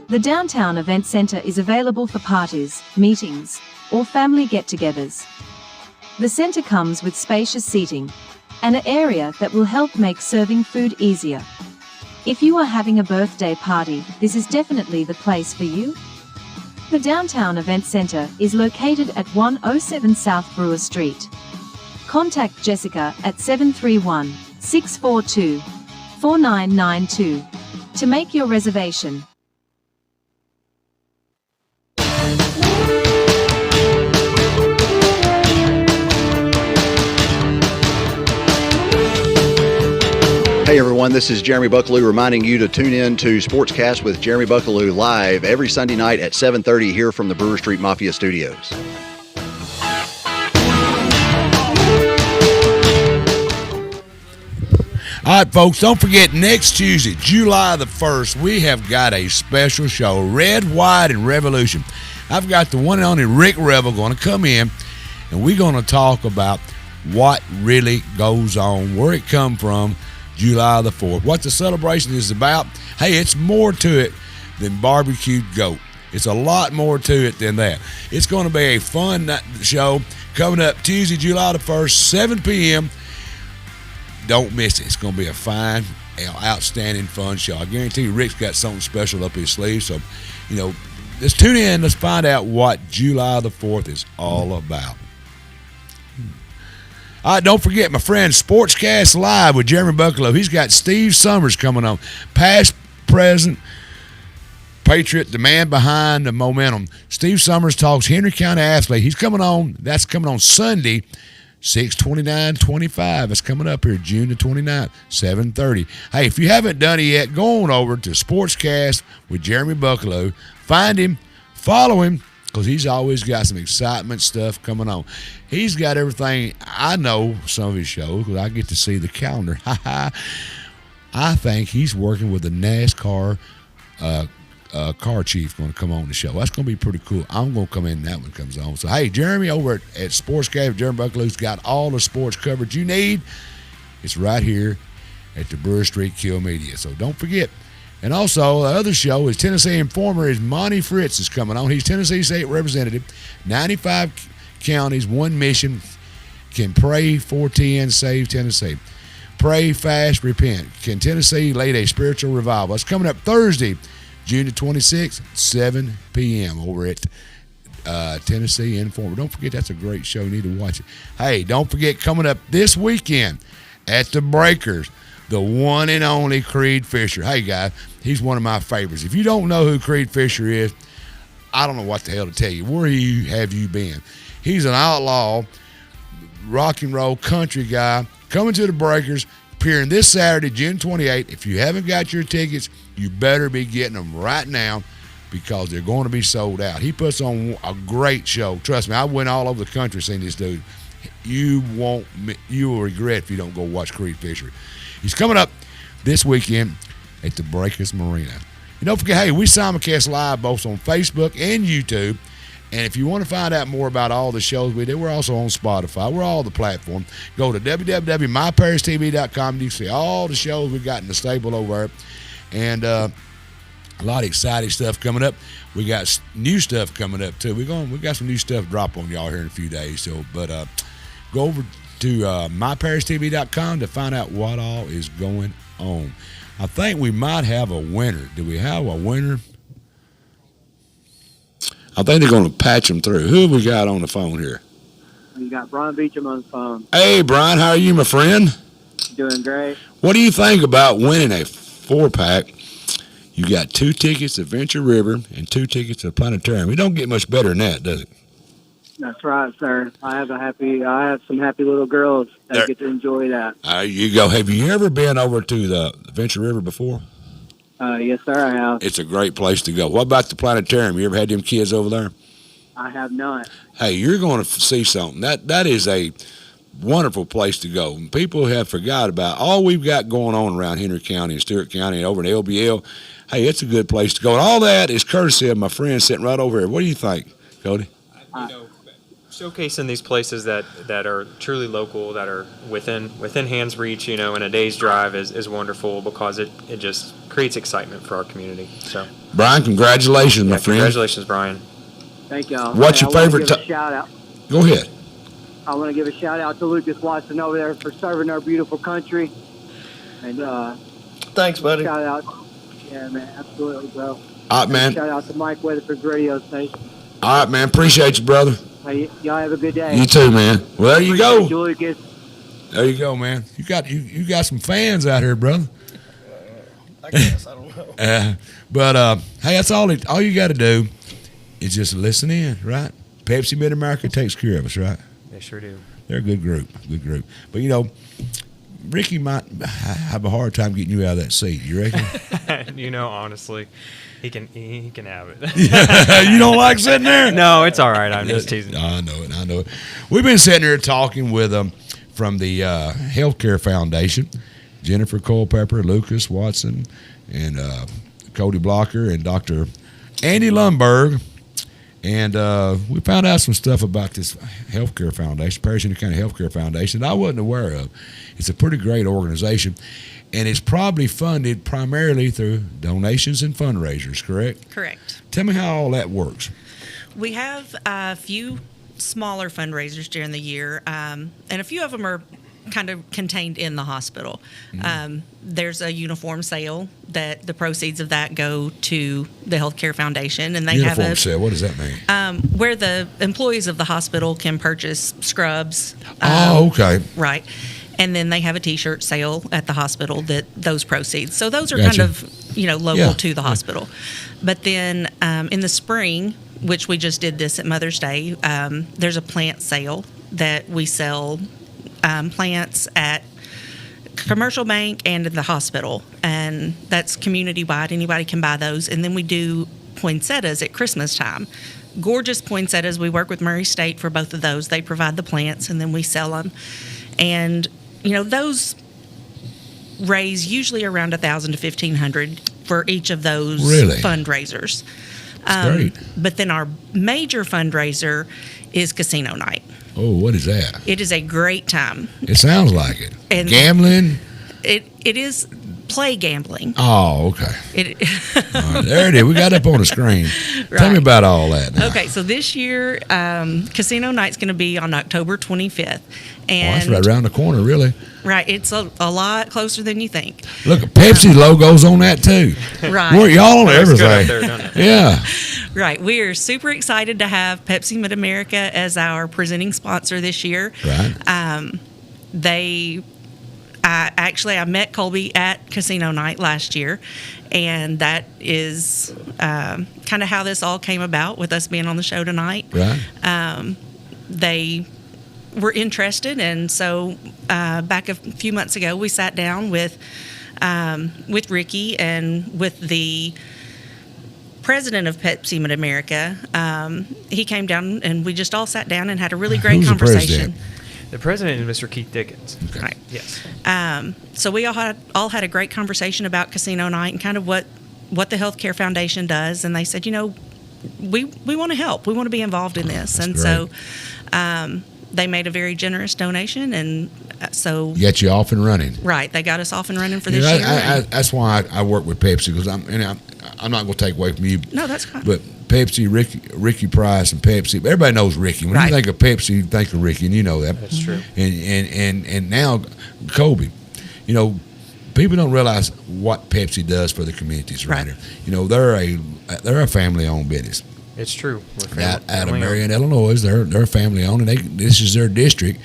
The Downtown Event Center is available for parties, meetings, or family get-togethers. The center comes with spacious seating and an area that will help make serving food easier. If you are having a birthday party, this is definitely the place for you. The Downtown Event Center is located at 107 South Brewer Street. Contact Jessica at 731-642-4992 to make your reservation. Hey everyone, this is Jeremy Buckaloo reminding you to tune in to Sportscast with Jeremy Buckaloo live every Sunday night at 7:30 here from the Brewer Street Mafia Studios. All right, folks, don't forget next Tuesday, July the 1st, we have got a special show, Red, White, and Revolution. I've got the one and only Rick Revel going to come in, and we're going to talk about what really goes on, where it come from, July the 4th, what the celebration is about. Hey, it's more to it than barbecued goat. It's a lot more to it than that. It's going to be a fun show coming up Tuesday, July the 1st, 7 p.m. Don't miss it. It's going to be a fine, outstanding, fun show. I guarantee you Rick's got something special up his sleeve. So, let's tune in. Let's find out what July the 4th is all about. All right, don't forget my friend Sportscast Live with Jeremy Buckaloo. He's got Steve Summers coming on. Past, present, Patriot, the man behind the momentum. Steve Summers talks Henry County athlete. He's coming on. That's coming on Sunday, 6/29/25. It's coming up here June the 29th, 7:30. Hey, if you haven't done it yet, go on over to Sportscast with Jeremy Buckaloo. Find him, follow him, because he's always got some excitement stuff coming on. He's got everything. I know some of his shows because I get to see the calendar. I think he's working with the NASCAR car chief going to come on the show. That's going to be pretty cool. I'm going to come in and that one comes on. So, hey, Jeremy over at Sportscast, Jeremy Buckaloo's got all the sports coverage you need. It's right here at the Brewer Street Kill Media. So don't forget. And also, the other show is Tennessee Informer. Is Monty Fritz is coming on. He's Tennessee State Representative, 95 counties, one mission. Can pray, 410, save Tennessee. Pray, fast, repent. Can Tennessee lead a spiritual revival? It's coming up Thursday, June the 26th, 7 p.m. over at Tennessee Informer. Don't forget, that's a great show. You need to watch it. Hey, don't forget, coming up this weekend at the Breakers, the one and only Creed Fisher. Hey, guys, he's one of my favorites. If you don't know who Creed Fisher is, I don't know what the hell to tell you. Where have you been? He's an outlaw, rock and roll country guy coming to the Breakers, appearing this Saturday, June 28th. If you haven't got your tickets, you better be getting them right now because they're going to be sold out. He puts on a great show. Trust me, I went all over the country seeing this dude. You will regret if you don't go watch Creed Fisher. He's coming up this weekend at the Breakers Marina. And don't forget, hey, we simulcast live both on Facebook and YouTube. And if you want to find out more about all the shows we do, we're also on Spotify. We're all the platform. Go to www.myparistv.com. You can see all the shows we got in the stable over there. And a lot of exciting stuff coming up. We got new stuff coming up, too. We got some new stuff drop on y'all here in a few days. So, but Go over to myparishtv.com to find out what all is going on. I think we might have a winner. Do we have a winner? I think they're going to patch them through. Who have we got on the phone here? You got Brian Beecham on the phone. Hey, Brian, how are you, my friend? Doing great. What do you think about winning a 4-pack? You got 2 tickets to Venture River and 2 tickets to the Planetarium. It don't get much better than that, does it? That's right, sir. I have some happy little girls that get to enjoy that. There you go. Have you ever been over to the Venture River before? Yes, sir, I have. It's a great place to go. What about the Planetarium? You ever had them kids over there? I have not. Hey, you're going to see something. That is a wonderful place to go. People have forgot about all we've got going on around Henry County and Stewart County and over in LBL. Hey, it's a good place to go. And all that is courtesy of my friend sitting right over here. What do you think, Cody? Showcasing these places that are truly local, that are within hand's reach, in a day's drive is wonderful because it just creates excitement for our community. So, Brian, congratulations, my friend. Congratulations, Brian. Thank y'all. What's your favorite? Shout out. Go ahead. I want to give a shout out to Lucas Watson over there for serving our beautiful country. And thanks, buddy. Shout out. Yeah, man, absolutely, bro. All right, man. Shout out to Mike Weatherford's radio station. All right, man. Appreciate you, brother. Hey, y'all have a good day. You too, man. Well, there you go. Lucas. There you go, man. You got some fans out here, brother. I guess I don't know. But hey, that's all you got to do is just listen in, right? Pepsi Mid-America takes care of us, right? They sure do. They're a good group, But Ricky might have a hard time getting you out of that seat. You reckon? Honestly, he can have it. You don't like sitting there? No, it's all right. I'm just teasing. I know it. We've been sitting here talking with them from the Healthcare Foundation, Jennifer Culpepper, Lucas Watson, and Cody Blocker, and Dr. Andy Lundberg. And we found out some stuff about this healthcare foundation, Parish Henry County Healthcare Foundation, that I wasn't aware of. It's a pretty great organization, and it's probably funded primarily through donations and fundraisers, correct? Correct. Tell me how all that works. We have a few smaller fundraisers during the year, and a few of them are kind of contained in the hospital. Mm-hmm. There's a uniform sale that the proceeds of that go to the Healthcare Foundation, and they uniform have a sale. What does that mean? Where the employees of the hospital can purchase scrubs. Okay. Right. And then they have a T-shirt sale at the hospital that those proceeds. So those are Gotcha. kind of local to the hospital. But then in the spring, which we just did this at Mother's Day, there's a plant sale that we sell plants at Commercial Bank and at the hospital, and that's community-wide. Anybody can buy those. And then we do poinsettias at Christmas time. Gorgeous poinsettias. We work with Murray State for both of those. They provide the plants, and then we sell them. And those raise usually around $1,000 to $1,500 for each of those fundraisers. Great. But then our major fundraiser is casino night. Oh, what is that? It is a great time. It sounds like it. And gambling? It is play gambling. Oh, okay. All right, there it is. We got it up on the screen. Right. Tell me about all that now. Okay, so this year, Casino Night's going to be on October 25th. And that's right around the corner, really. Right, it's a lot closer than you think. Look, Pepsi logo's on that, too. Right. Y'all on everything. Good up there, doesn't it? Yeah. Right, we are super excited to have Pepsi Mid-America as our presenting sponsor this year. Right. I met Colby at Casino Night last year, and that is kind of how this all came about with us being on the show tonight. Right. They were interested, and so back a few months ago, we sat down with Ricky and with the president of Pepsi Mid-America. He came down, and we just all sat down and had a really great conversation. The president is Mr. Keith Dickens. Okay. Right. Yes. So we all had a great conversation about Casino Night and kind of what the Healthcare Foundation does. And they said, we want to help. We want to be involved in this. That's and great. So they made a very generous donation. And so Get you off and running. Right. They got us off and running for this year. That's why I work with Pepsi, because I'm not going to take away from you. No, that's fine. But Pepsi, Ricky Price, and Pepsi. Everybody knows Ricky. When Right. you think of Pepsi, you think of Ricky, and you know that. That's true. And now Kobe. You know, people don't realize what Pepsi does for the communities around here. You know, they're a family-owned business. It's true. Out of Marion, Illinois, they're family-owned, and this is their district,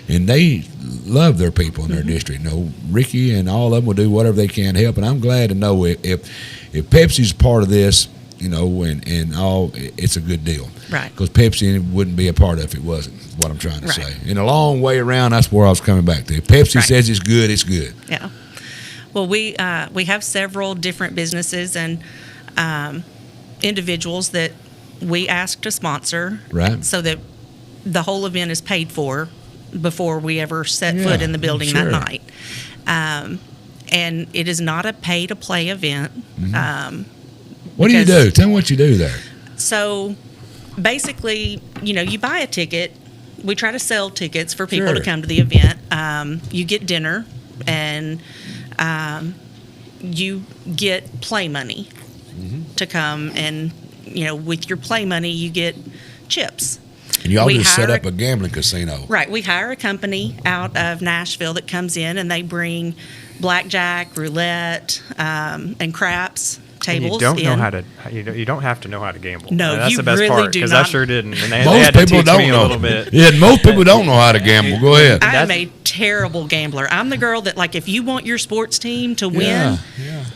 and they love their people in their district. You know, Ricky and all of them will do whatever they can to help, and I'm glad to know if Pepsi's part of this, you know, and all, it's a good deal. Right. Because Pepsi wouldn't be a part of it if it wasn't, is what I'm trying to say. In a long way around, that's where I was coming back to. If Pepsi says it's good, it's good. Yeah. Well, we have several different businesses and individuals that we ask to sponsor, Right. so that the whole event is paid for before we ever set foot in the building sure. that night. And it is not a pay-to-play event. What do you do? Tell me what you do there. So basically, you know, you buy a ticket. We try to sell tickets for people Sure. to come to the event. You get dinner, and you get play money to come, and you know, with your play money, you get chips. And y'all We just set hire up a gambling casino. Right. We hire a company out of Nashville that comes in, and they bring blackjack, roulette, and craps tables. You don't know in. how to. You don't have to know how to gamble. No, that's you the best really part, do because not. I sure didn't. And they Most had to people teach don't me know. a little bit. Yeah, most people don't know how to gamble. Go ahead. I'm a terrible gambler. I'm the girl that, like, if you want your sports team to win,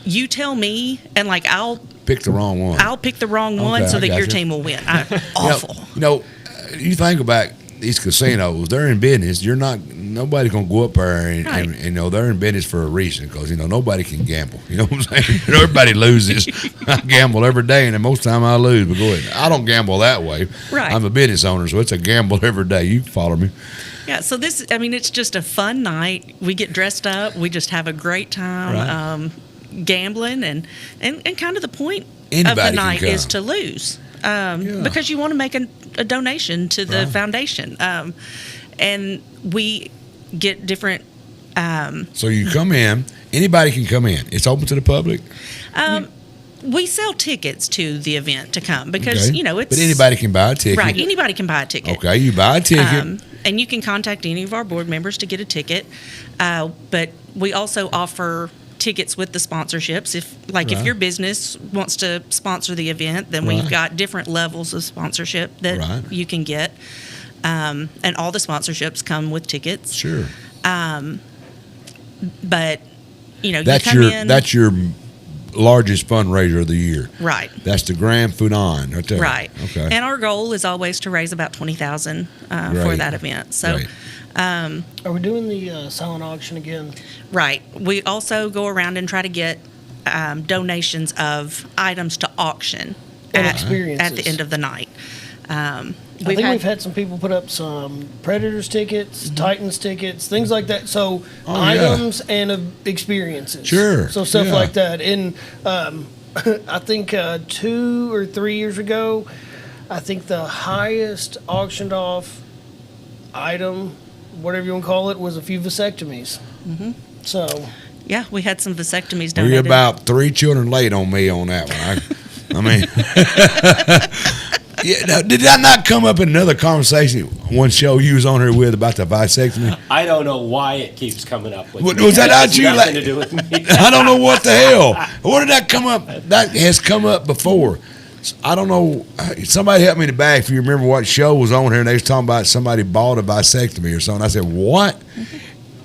you tell me, and like I'll Pick the wrong one. I'll pick the wrong one Okay, so I that got your you. team will win. Awful. You think about these casinos, they're in business. Nobody's going to go up there and you know, they're in business for a reason, because, you know, nobody can gamble. You know what I'm saying? Everybody loses. I gamble every day, and most of the time I lose, but go ahead. I don't gamble that way. Right. I'm a business owner, so it's a gamble every day. You follow me? Yeah, so this, I mean, it's just a fun night. We get dressed up. We just have a great time gambling, and kind of the point of Anybody the can night come. is to lose, because you want to make a donation to the foundation. And we get different. So you come in. Anybody can come in. It's open to the public. We sell tickets to the event to come, because you know, it's. But anybody can buy a ticket. Right, anybody can buy a ticket. Okay, you buy a ticket. And you can contact any of our board members to get a ticket. But we also offer tickets with the sponsorships. If your business wants to sponsor the event, then we've got different levels of sponsorship that you can get. And all the sponsorships come with tickets. Sure. But, you know, That's you come in. That's your largest fundraiser of the year. Right. That's the Grand Funan right there. Right. Okay. And our goal is always to raise about $20,000 for Great. that event. So, Great. Are we doing the silent auction again? right. We also go around and try to get donations of items to auction And at experiences. the end of the night. We've had some people put up some Predators tickets, Titans tickets, things like that. So items and experiences. Sure. So stuff Yeah. like that. And I think 2 or 3 years ago, I think the highest auctioned off item, whatever you want to call it, was a few vasectomies. Mm-hmm. So. Yeah, we had some vasectomies Well, donated. you're about 3 children late on me on that one. I mean, yeah. Now, did that not come up in another conversation? One show you was on here with about the vasectomy. I don't know why it keeps coming up with Was me. that It has not you? nothing to do with me. I don't know what the hell. Where did that come up? That has come up before. I don't know. Somebody helped me in the back if you remember what show was on here, and they was talking about somebody bought a vasectomy or something. I said, what?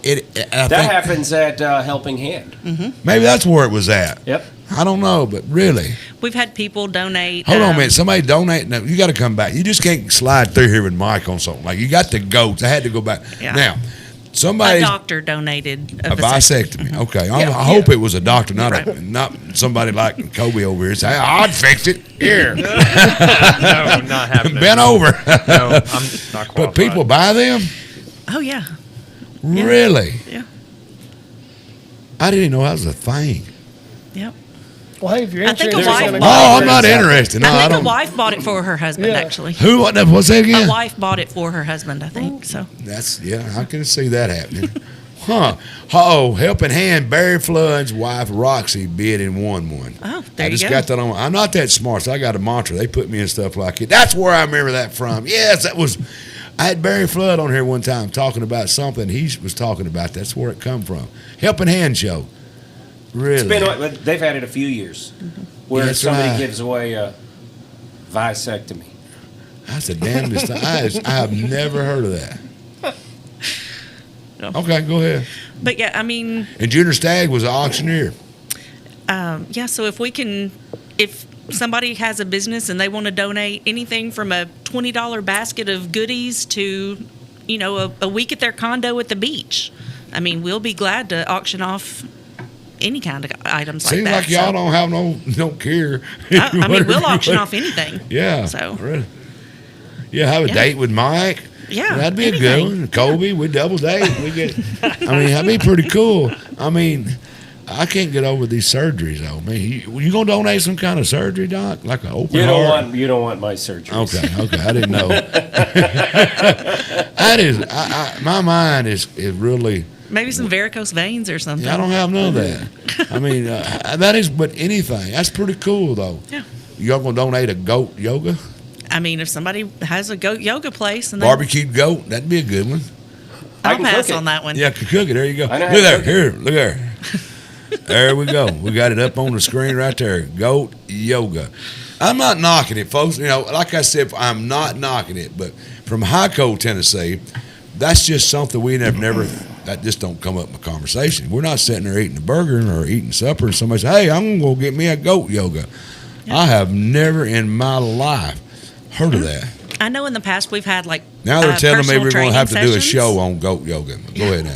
That happens at Helping Hand. Maybe that's where it was at. Yep. I don't know, but really. We've had people donate. Hold on a minute. Somebody donate. No, you got to come back. You just can't slide through here with Mike on something. Like, you got the goats. I had to go back. Yeah. Now, A somebody. doctor donated a vasectomy. Okay. I Yeah. hope it was a doctor, not Right. not somebody like Kobe over here. Say, I'd fix it. Here. No, not happening. Bent over. No, I'm not qualified. But people buy them? Oh, yeah. Really? Yeah. I didn't know that was a thing. Yep. Well, hey, if you're I think interested, a wife. in Oh, I'm not interested. No, I think don't. a wife bought it for her husband, Yeah. actually. Who? What's that again? A wife bought it for her husband, I think. So That's, yeah, I can see that happening. Helping Hand, Barry Flood's wife, Roxy, bid and won one. Oh, there I you just go. got that on. I'm not that smart, so I got a mantra. They put me in stuff like it. That's where I remember that from. Yes, that was. I had Barry Flood on here one time talking about something. He was talking about that's where it come from. Helping Hand show. Really? They've had it a few years where somebody gives away a vasectomy. That's the damnedest thing. I have never heard of that. No. Okay, go ahead. But yeah, I mean. And Junior Stagg was an auctioneer. Yeah, so if somebody has a business and they want to donate anything from a $20 basket of goodies to, a week at their condo at the beach, I mean, we'll be glad to auction off any kind of items Seems like that. Seems like y'all don't care. I mean, we'll auction off anything. Yeah. So. Really. Yeah, have a date with Mike. Yeah, that'd be anything. a good one. Kobe, we double date. We get. I mean, that'd be pretty cool. I mean, I can't get over these surgeries though. I mean, you gonna donate some kind of surgery, Doc? Like an open heart? You don't want my surgery. Okay, I didn't know. That is, my mind is really. Maybe some varicose veins or something. Yeah, I don't have none of that. I mean, that is, but anything. That's pretty cool though. Yeah. Y'all gonna donate a goat yoga? I mean, if somebody has a goat yoga place and barbecued goat, that'd be a good one. I'll pass on that one. Yeah, cook it. There you go. I know Look there. Here, look there. There we go. We got it up on the screen right there. Goat yoga. I'm not knocking it, folks. Like I said, I'm not knocking it. But from Hico, Tennessee, that's just something we never. That just don't come up in the conversation. We're not sitting there eating a burger or eating supper, and somebody says, "Hey, I'm gonna go get me a goat yoga." Yeah. I have never in my life heard of that. I know in the past we've had now they're telling me we're going to have to do a sessions. show on goat yoga. Go ahead now.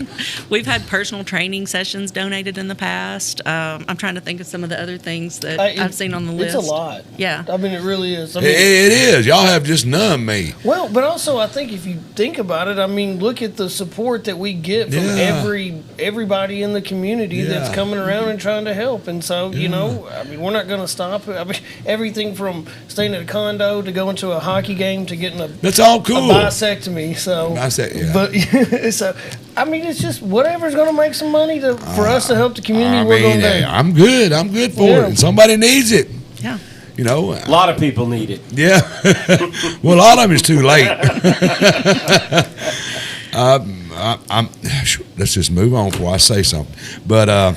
We've had personal training sessions donated in the past. I'm trying to think of some of the other things that I've seen on the list. It's a lot. Yeah. I mean, it really is. I mean, it is. Y'all have just numbed me. Well, but also I think if you think about it, I mean, look at the support that we get from everybody in the community that's coming around and trying to help. And so, I mean, we're not going to stop. I mean, everything from staying at a condo to going to a hockey game to getting that's all cool. A bisectomy. So, but so I mean, it's just whatever's going to make some money for us to help the community. We're going to do. I'm good. I'm good for it. And somebody needs it. Yeah. A lot of people need it. Yeah. Well, a lot of them is too late. Let's just move on before I say something. But I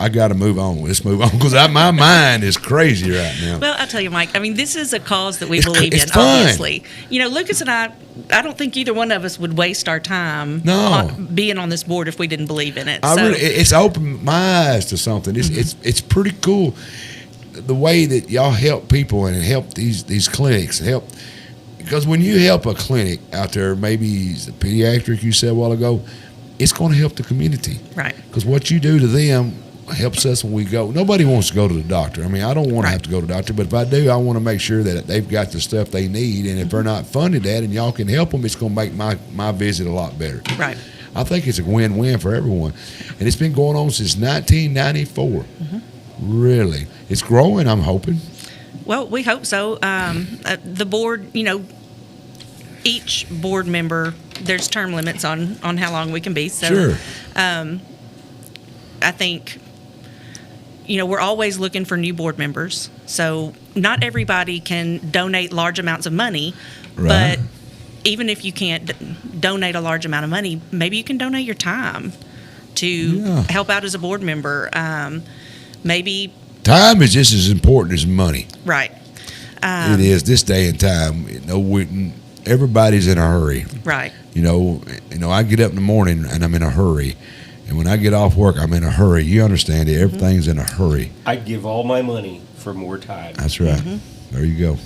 got to move on. Let's move on because my mind is crazy right now. Well, I'll tell you, Mike, I mean, this is a cause that we believe in, fun. Obviously. Lucas and I don't think either one of us would waste our time being on this board if we didn't believe in it. It's opened my eyes to something. It's pretty cool the way that y'all help people and help these clinics. Because when you help a clinic out there, maybe it's a pediatric you said a while ago, it's going to help the community. Right. Because what you do to them helps us when we go. Nobody wants to go to the doctor. I mean, I don't want to have to go to the doctor, but if I do, I want to make sure that they've got the stuff they need. And if they're not funded that and y'all can help them, it's going to make my visit a lot better. Right. I think it's a win-win for everyone. And it's been going on since 1994. Mm-hmm. Really. It's growing, I'm hoping. Well, we hope so. The board, each board member, there's term limits on how long we can be. So, sure. I think, we're always looking for new board members. So not everybody can donate large amounts of money, right. But even if you can't donate a large amount of money, maybe you can donate your time to help out as a board member. Maybe time is just as important as money. Right. It is this day and time. Everybody's in a hurry. Right. I get up in the morning and I'm in a hurry. And when I get off work, I'm in a hurry. You understand it. Everything's in a hurry. I'd give all my money for more time. That's right. Mm-hmm. There you go.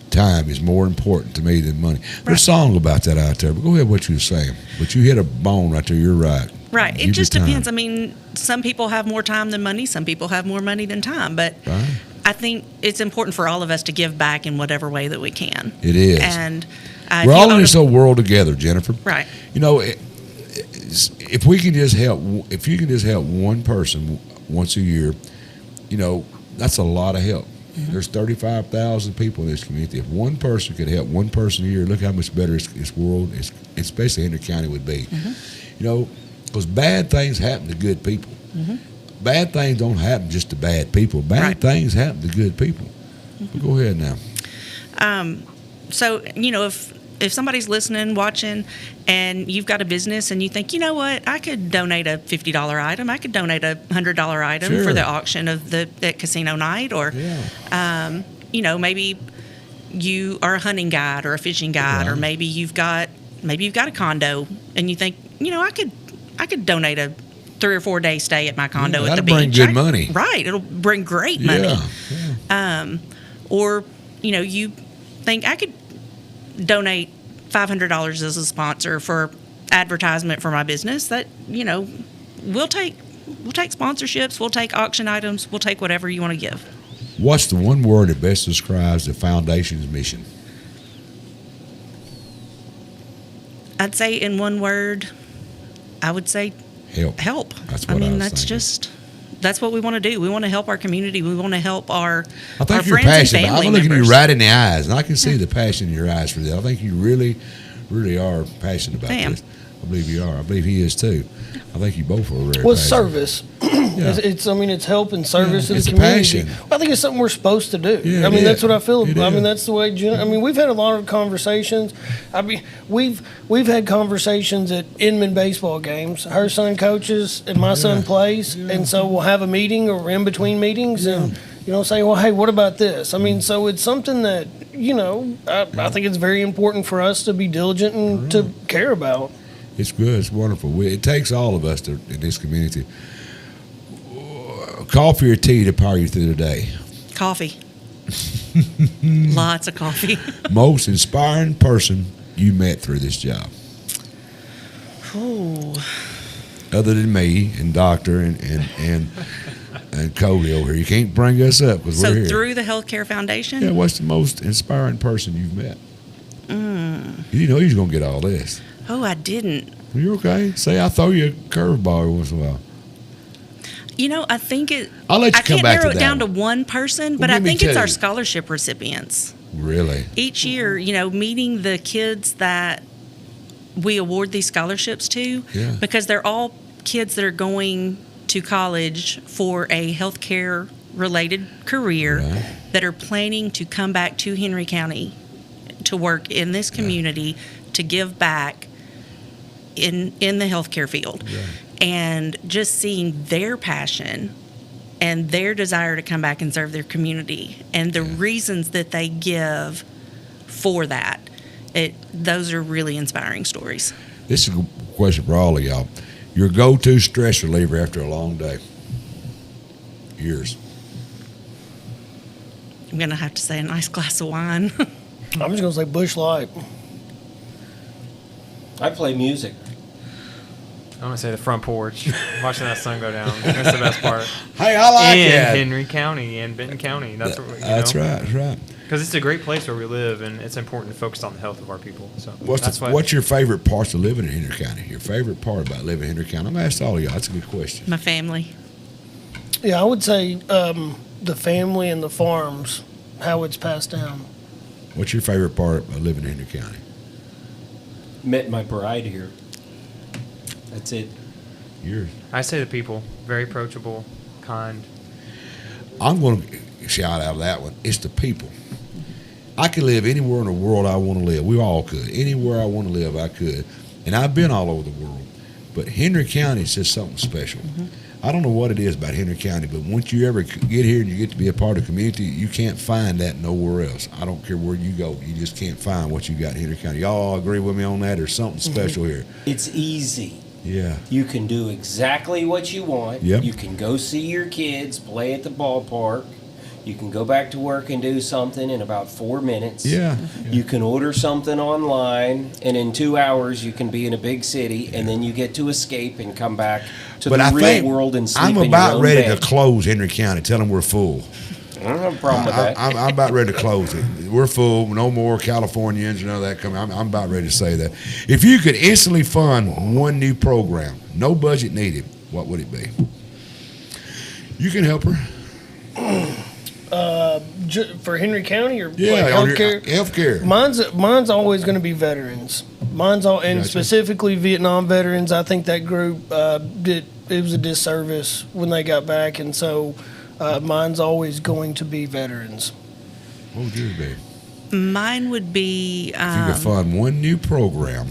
Time is more important to me than money. There's a song about that out there. But go ahead what you were saying. But you hit a bone right there. You're right. Right. It just depends. I mean, some people have more time than money. Some people have more money than time. But I think it's important for all of us to give back in whatever way that we can. It is. And we're all in this whole world together, Jennifer. Right. If we can just help, if you can just help one person once a year, that's a lot of help. There's 35,000 people in this community. If one person could help one person a year, look how much better this world, especially Henry County, would be. You know, because bad things happen to good people. Bad things don't happen just to bad people. Bad things happen to good people. But go ahead now. So, you know, if somebody's listening, watching, and you've got a business and you think, you know what, I could donate a $50 item, I could donate a $100 item for the auction of at casino night, or, you know, maybe you are a hunting guide or a fishing guide, or maybe you've got a condo and you think, you know, I could donate a 3 or 4 day stay at my condo at the beach. That'll bring good money. Right, it'll bring great money. Or, you know, you think I could donate $500 as a sponsor for advertisement for my business. That, you know, we'll take sponsorships, we'll take auction items, we'll take whatever you want to give. What's the one word that best describes the foundation's mission? I'd say in one word, I would say help. That's what I mean, that's what we want to do. We want to help our community. We want to help our friends and family members. I'm looking at you right in the eyes, and I can see the passion in your eyes for that. I think you really, really are passionate about this. I believe you are. I believe he is too. I think you both are very passionate. Service. It's help and service to the community. Passion. Well, I think it's something we're supposed to do. Yeah, that's what I feel. That's the way. We've had a lot of conversations. We've had conversations at Inman baseball games. Her son coaches and my son plays, and so we'll have a meeting or in between meetings, and say, well, hey, what about this? So it's something that I think it's very important for us to be diligent and to care about. It's good. It's wonderful. It takes all of us in this community. Coffee or tea to power you through the day? Coffee. Lots of coffee. Most inspiring person you met through this job? Ooh. Other than me and Doctor and Cody over here. You can't bring us up because we're here. So through the Healthcare Foundation? Yeah, what's the most inspiring person you've met? You didn't know you was going to get all this. Oh, I didn't. You're okay. Say I throw you a curveball every once in a while. I think I'll let you come back to that. I can't narrow it down to one person, but I think it's our scholarship recipients. Really? Each year, meeting the kids that we award these scholarships to, because they're all kids that are going to college for a healthcare related career that are planning to come back to Henry County to work in this community to give back in the healthcare field. And just seeing their passion and their desire to come back and serve their community and the reasons that they give for that, those are really inspiring stories. This is a question for all of y'all. Your go-to stress reliever after a long day? Yours? I'm going to have to say a nice glass of wine. I'm just going to say Busch Light. I play music. I'm going to say the front porch, watching that sun go down. That's the best part. Hey, I like it. In Henry County and Benton County. That's right. That's right. Because it's a great place where we live, and it's important to focus on the health of our people. So what's your favorite parts of living in Henry County? Your favorite part about living in Henry County? I'm going to ask all of y'all. That's a good question. My family. Yeah, I would say the family and the farms, how it's passed down. What's your favorite part of living in Henry County? Met my bride here. That's it. Yours? I say the people. Very approachable, kind. I'm going to shout out that one. It's the people. I could live anywhere in the world I want to live. We all could. Anywhere I want to live, I could. And I've been all over the world. But Henry County is just something special. I don't know what it is about Henry County, but once you ever get here and you get to be a part of the community, you can't find that nowhere else. I don't care where you go. You just can't find what you got in Henry County. Y'all all agree with me on that? There's something special here. It's easy. Yeah. You can do exactly what you want. Yep. You can go see your kids play at the ballpark. You can go back to work and do something in about 4 minutes. Yeah. You can order something online, and in 2 hours you can be in a big city, and then you get to escape and come back to the real world and sleep in your own bed. I'm about ready to close Henry County. Tell them we're full. I don't have a problem with that. I'm about ready to close it. We're full. No more Californians and all that coming. I'm about ready to say that. If you could instantly fund one new program, no budget needed, what would it be? You can help her. for Henry County or healthcare. Healthcare. Mine's always going to be veterans. And Gotcha. specifically Vietnam veterans. I think that group it was a disservice when they got back, and so mine's always going to be veterans. What would yours be? Mine would be. If you could fund one new program,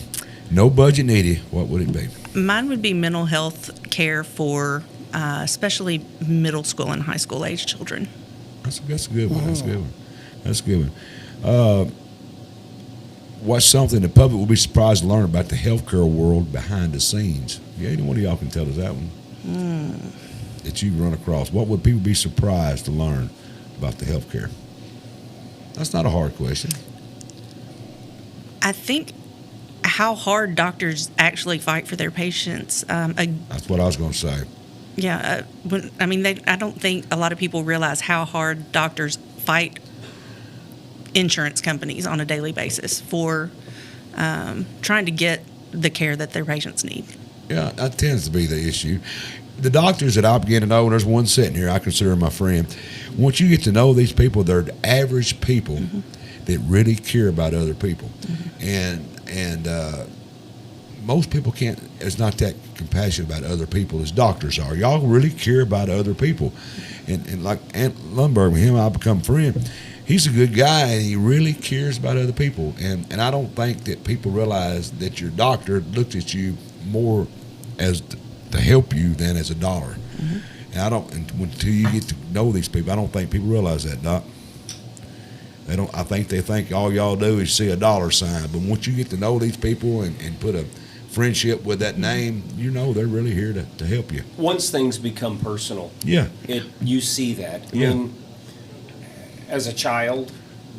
no budget needed, what would it be? Mine would be mental health care for especially middle school and high school age children. That's a good one. That's a good one. What's something the public will be surprised to learn about the healthcare world behind the scenes? Yeah, any one of y'all can tell us that one. That you run across. What would people be surprised to learn about the healthcare? That's not a hard question. I think how hard doctors actually fight for their patients. That's what I was going to say. Yeah, I don't think a lot of people realize how hard doctors fight insurance companies on a daily basis for trying to get the care that their patients need. Yeah, that tends to be the issue. The doctors that I begin to know, and there's one sitting here I consider my friend, once you get to know these people, they're the average people that really care about other people. And most people it's not that compassionate about other people as doctors are. Y'all really care about other people. And like Aunt Lundberg, with him, I've become friend. He's a good guy, and he really cares about other people. And I don't think that people realize that your doctor looks at you more as to help you than as a dollar. And until you get to know these people, I don't think people realize that, Doc. I think they think all y'all do is see a dollar sign. But once you get to know these people and put a friendship with that name, they're really here to help you. Once things become personal, you see that. I mean, as a child,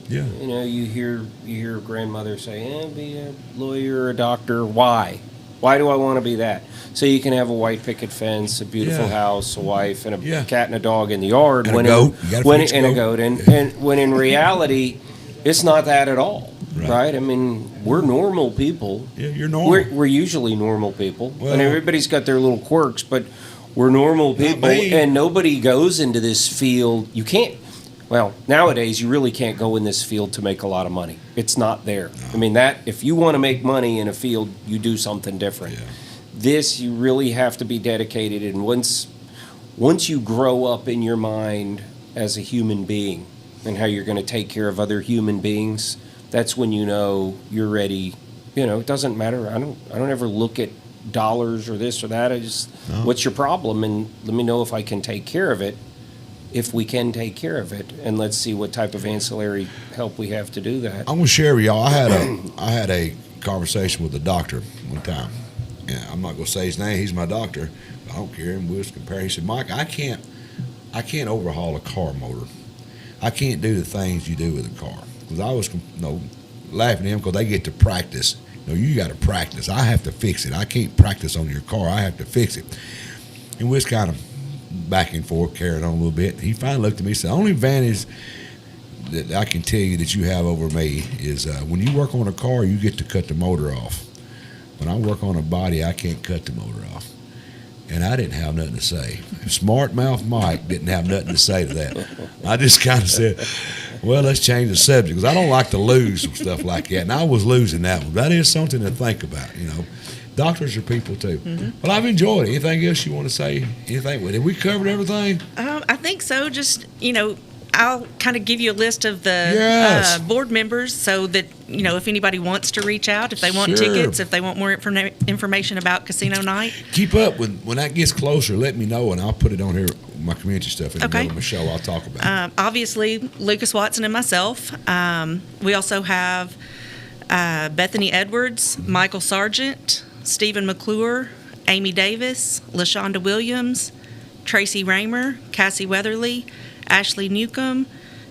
you hear grandmother say, be a lawyer or a doctor. Why? Why do I want to be that? So you can have a white picket fence, a beautiful house, a wife, and a cat and a dog in the yard. And a goat. A goat. And when in reality, it's not that at all. Right? I mean, we're normal people. Yeah, you're normal. We're usually normal people. And everybody's got their little quirks, but we're normal people. And nobody goes into this field. You can't. Well, nowadays, you really can't go in this field to make a lot of money. It's not there. No. I mean, if you want to make money in a field, you do something different. Yeah. This, you really have to be dedicated. And once you grow up in your mind as a human being and how you're going to take care of other human beings, that's when you know you're ready. It doesn't matter. I don't ever look at dollars or this or that. What's your problem? And let me know if I can take care of it. If we can take care of it, and let's see what type of ancillary help we have to do that. I'm gonna share with y'all. I had a conversation with a doctor one time. And I'm not gonna say his name. He's my doctor. I don't care. And we'll just compare. He said, "Mike, I can't overhaul a car motor. I can't do the things you do with a car." Because I was laughing at him because they get to practice. You got to practice. I have to fix it. I can't practice on your car. I have to fix it. And we was kind of back and forth, carrying on a little bit. He finally looked at me and said, the only advantage that I can tell you that you have over me is when you work on a car, you get to cut the motor off. When I work on a body, I can't cut the motor off. And I didn't have nothing to say. Smart mouth Mike didn't have nothing to say to that. I just kind of said, well, let's change the subject, because I don't like to lose some stuff like that. And I was losing that one. That is something to think about, Doctors are people too. Well, I've enjoyed it. Anything else you want to say? Anything? Did we cover everything? I think so. Just, I'll kind of give you a list of the board members so that, if anybody wants to reach out, if they want tickets, if they want more information about casino night. Keep up. When that gets closer, let me know, and I'll put it on here, my community stuff, in the middle of my show. I'll talk about it. Obviously, Lucas Watson and myself. We also have Bethany Edwards, Michael Sargent, Stephen McClure, Amy Davis, LaShonda Williams, Tracy Raymer, Cassie Weatherly, Ashley Newcomb,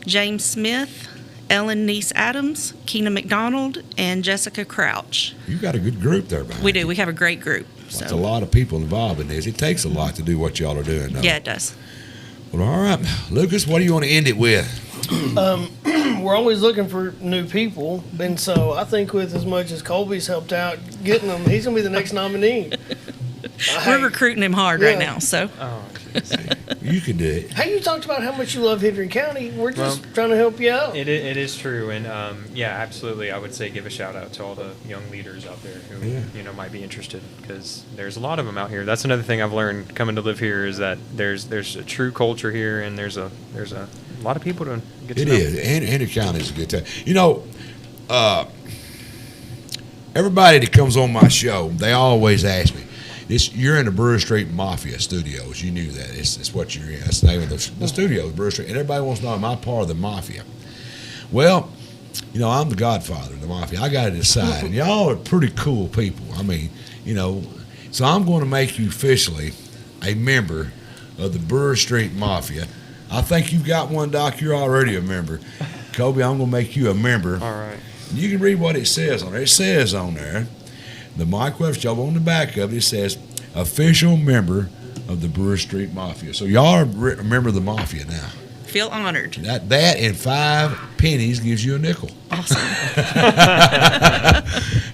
James Smith, Ellen Neese-Adams, Keena McDonald, and Jessica Crouch. You've got a good group there, man. We do. We have a great group. That's a lot of people involved in this. It takes a lot to do what y'all are doing, though. Yeah, it does. Well, all right. Lucas, what do you want to end it with? We're always looking for new people, and so I think with as much as Colby's helped out getting them, he's going to be the next nominee. We're recruiting him hard right now, so. Oh, You could do it. Hey, you talked about how much you love Henry County. We're just trying to help you out. It is true, and yeah, absolutely. I would say give a shout out to all the young leaders out there who might be interested, because there's a lot of them out here. That's another thing I've learned coming to live here, is that there's a true culture here, and there's a lot of people to get to know. It is. Henry County is a good time. Everybody that comes on my show, they always ask me, you're in the Brewer Street Mafia Studios. You knew that. It's what you're in. That's the name of the studios, Brewer Street. And everybody wants to know, am I part of the Mafia? Well, I'm the godfather of the Mafia. I got to decide. And y'all are pretty cool people. I mean, so I'm going to make you officially a member of the Brewer Street Mafia. I think you've got one, Doc. You're already a member. Kobe, I'm going to make you a member. All right. You can read what it says on there. It says on there, the Mike Weather Show, on the back of it, it says, official member of the Brewer Street Mafia. So y'all are a member of the Mafia now. Feel honored. That and 5 pennies gives you a nickel. Awesome.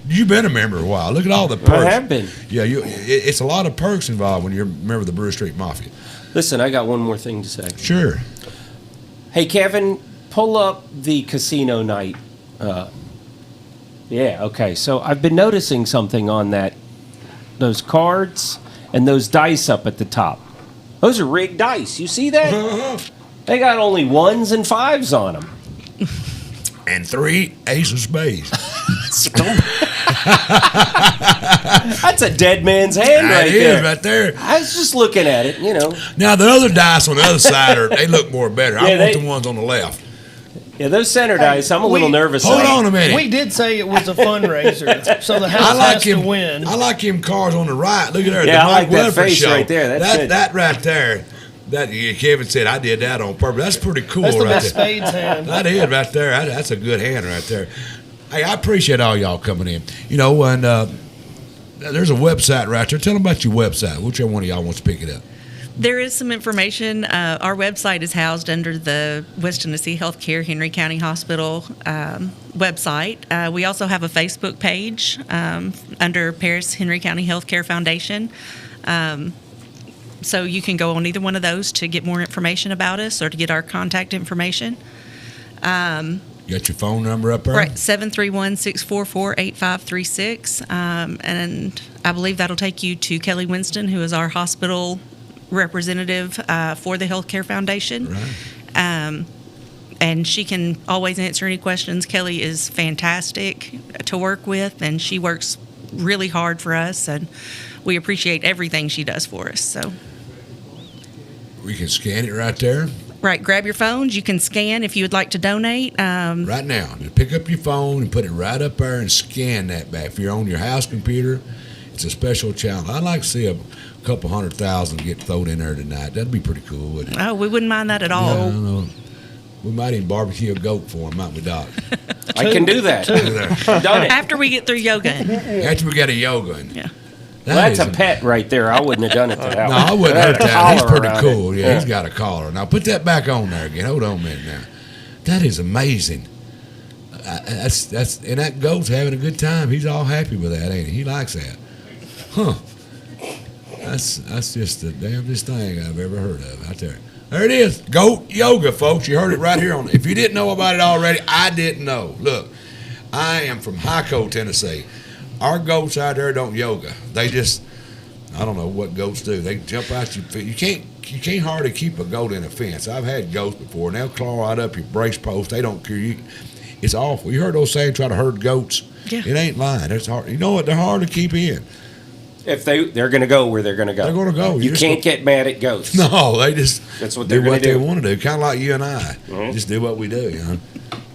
You've been a member a while. Look at all the perks. I have been. Yeah, it's a lot of perks involved when you're a member of the Brewer Street Mafia. Listen, I got one more thing to say. Sure. Hey, Kevin, pull up the casino night. Yeah, okay. So I've been noticing something on those cards and those dice up at the top. Those are rigged dice. You see that? They got only 1s and 5s on them. And 3 ace of spades. That's a dead man's hand right there. It is right there. I was just looking at it, Now, the other dice on the other side, they look more better. I want the ones on the left. Yeah, those center dice, I'm a little nervous. Hold on a minute. We did say it was a fundraiser, so the house has to win. I like him cards on the right. Look at there. Yeah, the I like that face show. right there. That's good. That right there. That Kevin said I did that on purpose. That's pretty cool. That's the right best there. spades hand. That is right there. That's a good hand right there. Hey, I appreciate all y'all coming in. And there's a website right there. Tell them about your website. Whichever one of y'all wants to pick it up. There is some information. Our website is housed under the West Tennessee Healthcare Henry County Hospital website. We also have a Facebook page under Paris Henry County Healthcare Foundation. So you can go on either one of those to get more information about us or to get our contact information. You got your phone number up there? Right, 731-644-8536. And I believe that'll take you to Kelly Winston, who is our hospital representative for the Healthcare Foundation. Right. And she can always answer any questions. Kelly is fantastic to work with, and she works really hard for us, and we appreciate everything she does for us. So we can scan it right there. Right, grab your phones. You can scan if you would like to donate. Right now, just pick up your phone and put it right up there and scan that back. If you're on your house computer, it's a special challenge. I'd like to see a couple 100,000 get thrown in there tonight. That'd be pretty cool, wouldn't it? Oh, we wouldn't mind that at all. No. We might even barbecue a goat for him, might we, Doc? I can do that. I've done it. After we get through yoga. After we got a yoga in. Yeah. Well, that's a pet right there. I wouldn't have done it to that No, one. I wouldn't hurt that. He's pretty cool. It. Yeah, he's got a collar. Now, put that back on there again. Hold on a minute now. That is amazing. That's and that goat's having a good time. He's all happy with that, ain't he? He likes that. Huh. That's just the damnedest thing I've ever heard of out there. There it is. Goat yoga, folks. You heard it right here on it. If you didn't know about it already, I didn't know. Look, I am from Hyco, Tennessee. Our goats out there don't yoga. They just, I don't know what goats do. They jump out your feet. You can't hardly keep a goat in a fence. I've had goats before, and they'll claw right up your brace post. They don't care. It's awful. You heard those saying, try to herd goats? Yeah. It ain't lying. It's hard. You know what? They're hard to keep in. If they're going to go where they're going to go. They're going to go. You can't get mad at goats. No, they just That's what do they're what gonna they do. want to do. Kind of like you and I. Just do what we do, you know.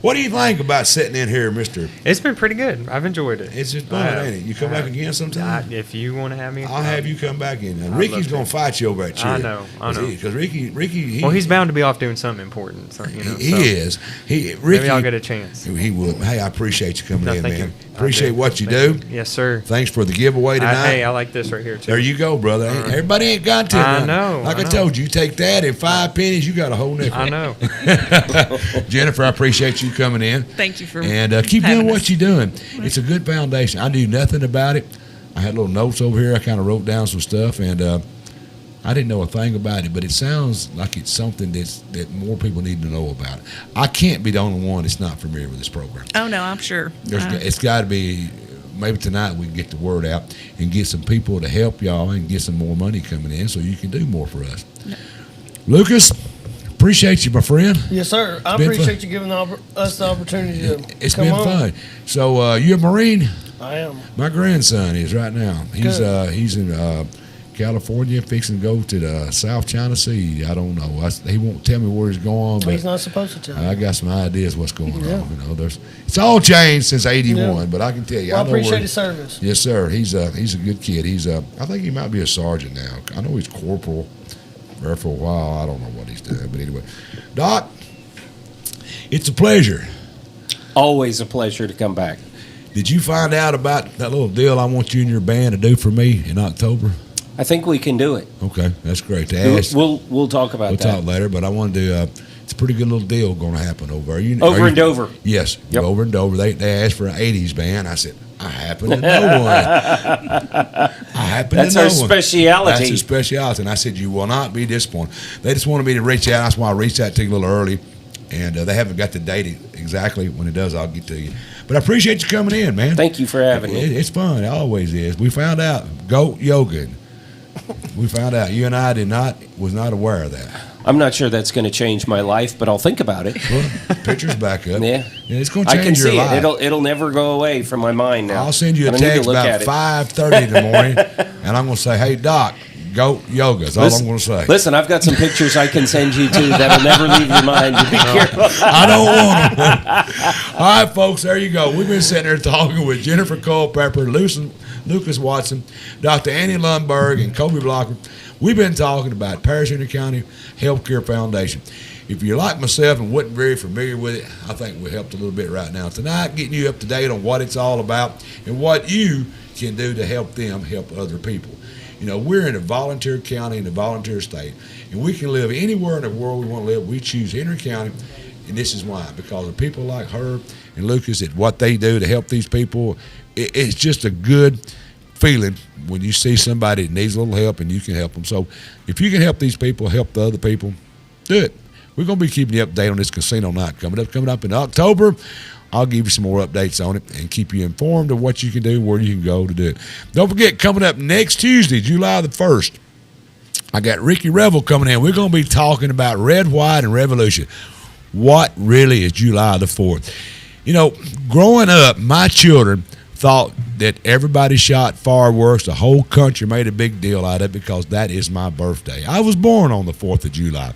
What do you think about sitting in here, Mr.? It's been pretty good. I've enjoyed it. It's just fun, ain't it? You come back again sometime? If you want to have me, I'll have you come back in. Now, Ricky's going to fight you over that chair. I know. Because Ricky, well, he's bound to be off doing something important. So, you know, he is. Ricky, maybe I'll get a chance. He would. Hey, I appreciate you coming in, thank man. you. Appreciate what you Thank do. you. Yes, sir. Thanks for the giveaway tonight. Hey, I like this right here, too. There you go, brother. Everybody ain't got to. I know. Like I told you, take that and 5 pennies, you got a whole nickel. I know. Jennifer, I appreciate you coming in. Thank you for And keep doing having what us. you're doing. It's a good foundation. I knew nothing about it. I had little notes over here. I kind of wrote down some stuff, and I I didn't know a thing about it, but it sounds like it's something that more people need to know about. I can't be the only one that's not familiar with this program. Oh, no, I'm sure. It's got to be, maybe tonight we can get the word out and get some people to help y'all and get some more money coming in so you can do more for us. No. Lucas, appreciate you, my friend. Yes, sir. I appreciate you giving us the opportunity to It's been fun. So you're a Marine? I am. My grandson is right now. He's in California, fixing to go to the South China Sea. I don't know. He won't tell me where he's going, but he's not supposed to tell me. I got some ideas what's going on. It's all changed since '81, but I can tell you. Well, I appreciate his service. Yes, sir. He's a good kid. I think he might be a sergeant now. I know he's corporal there for a while. I don't know what he's doing, but anyway, Doc, it's a pleasure. Always a pleasure to come back. Did you find out about that little deal I want you and your band to do for me in October? I think we can do it. Okay, that's great. We'll talk about that. We'll talk later, but I want to do. It's a pretty good little deal going to happen over. In Dover. Yes, over in Dover. They asked for an '80s band. I said, I happen to know one. That's our speciality. That's our speciality. And I said, you will not be disappointed. They just wanted me to reach out. That's why I reached out to you a little early, and they haven't got the date exactly. When it does, I'll get to you. But I appreciate you coming in, man. Thank you for having me. It's fun. It always is. We found out goat yoga. We found out. You and I was not aware of that. I'm not sure that's going to change my life, but I'll think about it. Well, picture's back up. Yeah, it's going to change your life. I can see it. It'll never go away from my mind now. I'll send you a text about 5:30 in the morning, and I'm going to say, "Hey, Doc, goat yoga." That's all I'm going to say. Listen, I've got some pictures I can send you to that'll never leave your mind. You be careful. I don't want them. All right, folks, there you go. We've been sitting there talking with Jennifer Culpepper, Lucas Watson, Dr. Annie Lundberg, and Kobe Blocker. We've been talking about Paris Henry County Healthcare Foundation. If you're like myself and wasn't very familiar with it, I think we helped a little bit right now tonight, getting you up to date on what it's all about and what you can do to help them help other people. We're in a volunteer county and a volunteer state, and we can live anywhere in the world we want to live. We choose Henry County, and this is why. Because of people like her and Lucas and what they do to help these people, it's just a good feeling when you see somebody that needs a little help and you can help them. So if you can help these people, help the other people, do it. We're going to be keeping you updated on this casino night coming up in October. I'll give you some more updates on it and keep you informed of what you can do, where you can go to do it. Don't forget, coming up next Tuesday, July the 1st, I got Ricky Revel coming in. We're going to be talking about Red, White, and Revolution. What really is July the 4th? Growing up, my children thought that everybody shot fireworks. The whole country made a big deal out of it because that is my birthday. I was born on the 4th of July.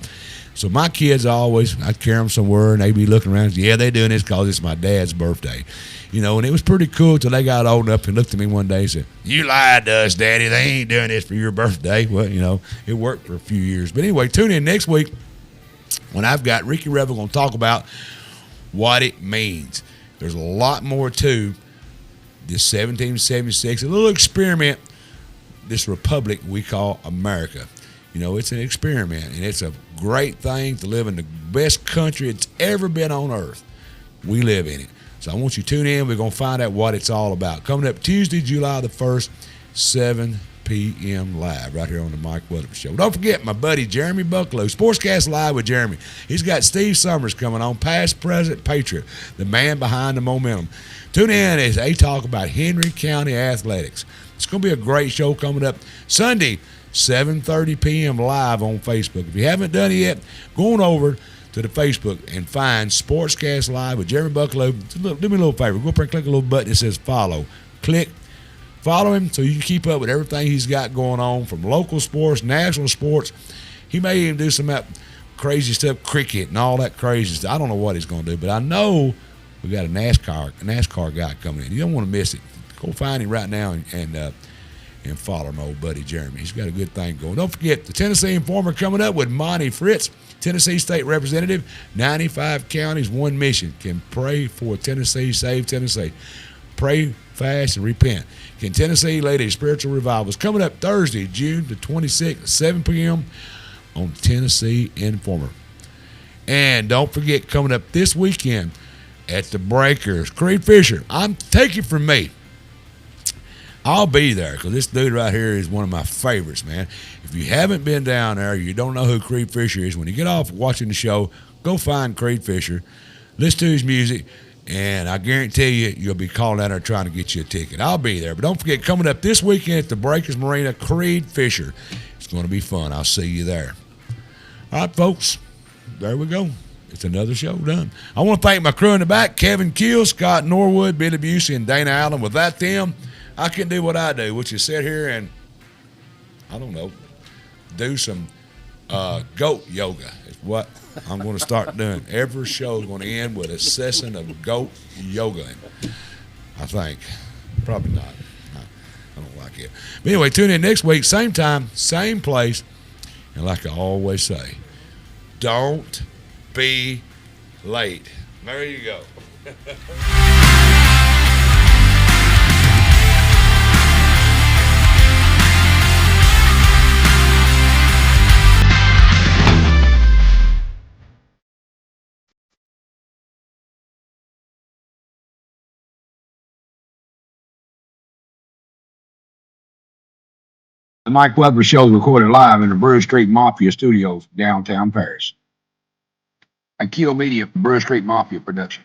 So my kids I'd carry them somewhere, and they'd be looking around and say, yeah, they're doing this because it's my dad's birthday. And it was pretty cool till they got old enough and looked at me one day and said, you lied to us, Daddy. They ain't doing this for your birthday. Well, it worked for a few years. But anyway, tune in next week when I've got Ricky Revel going to talk about what it means. There's a lot more to this 1776, a little experiment, this republic we call America. It's an experiment, and it's a great thing to live in the best country it's ever been on earth. We live in it. So I want you to tune in. We're going to find out what it's all about. Coming up Tuesday, July the 1st, 7 p.m. live right here on the Mike Weatherford Show. Don't forget my buddy Jeremy Bucklow, Sportscast Live with Jeremy. He's got Steve Summers coming on, past, present, patriot, the man behind the momentum. Tune in as they talk about Henry County athletics. It's going to be a great show coming up Sunday, 7:30 p.m. live on Facebook. If you haven't done it yet, go on over to the Facebook and find Sportscast Live with Jeremy Bucklow. Do me a little favor. Go up there and click a little button that says follow. Follow him so you can keep up with everything he's got going on from local sports, national sports. He may even do some of that crazy stuff, cricket and all that crazy stuff. I don't know what he's going to do, but I know we got a NASCAR guy coming in. You don't want to miss it. Go find him right now and follow my old buddy Jeremy. He's got a good thing going. Don't forget the Tennessee Informer coming up with Monty Fritz, Tennessee State Representative, 95 counties, one mission. Can pray for Tennessee, save Tennessee. Pray, fast, and repent. Can Tennessee lead a spiritual revival? It's coming up Thursday, June the 26th, 7 p.m. on Tennessee Informer. And don't forget, coming up this weekend at the Breakers, Creed Fisher. Take it from me. I'll be there because this dude right here is one of my favorites, man. If you haven't been down there, you don't know who Creed Fisher is, when you get off watching the show, go find Creed Fisher, listen to his music, and I guarantee you, you'll be calling out there trying to get you a ticket. I'll be there. But don't forget, coming up this weekend at the Breakers Marina, Creed Fisher. It's going to be fun. I'll see you there. All right, folks, there we go. It's another show done. I want to thank my crew in the back, Kevin Keel, Scott Norwood, Billy Busey, and Dana Allen. Without them, I can do what I do, which is sit here and, I don't know, do some goat yoga. Is what I'm going to start doing. Every show is going to end with a session of goat yoga. I think. Probably not. I don't like it. But anyway, tune in next week, same time, same place. And like I always say, don't be late. There you go. The Mike Weather Show is recorded live in the Brewer Street Mafia Studios, downtown Paris. A Keel Media, Brewer Street Mafia production.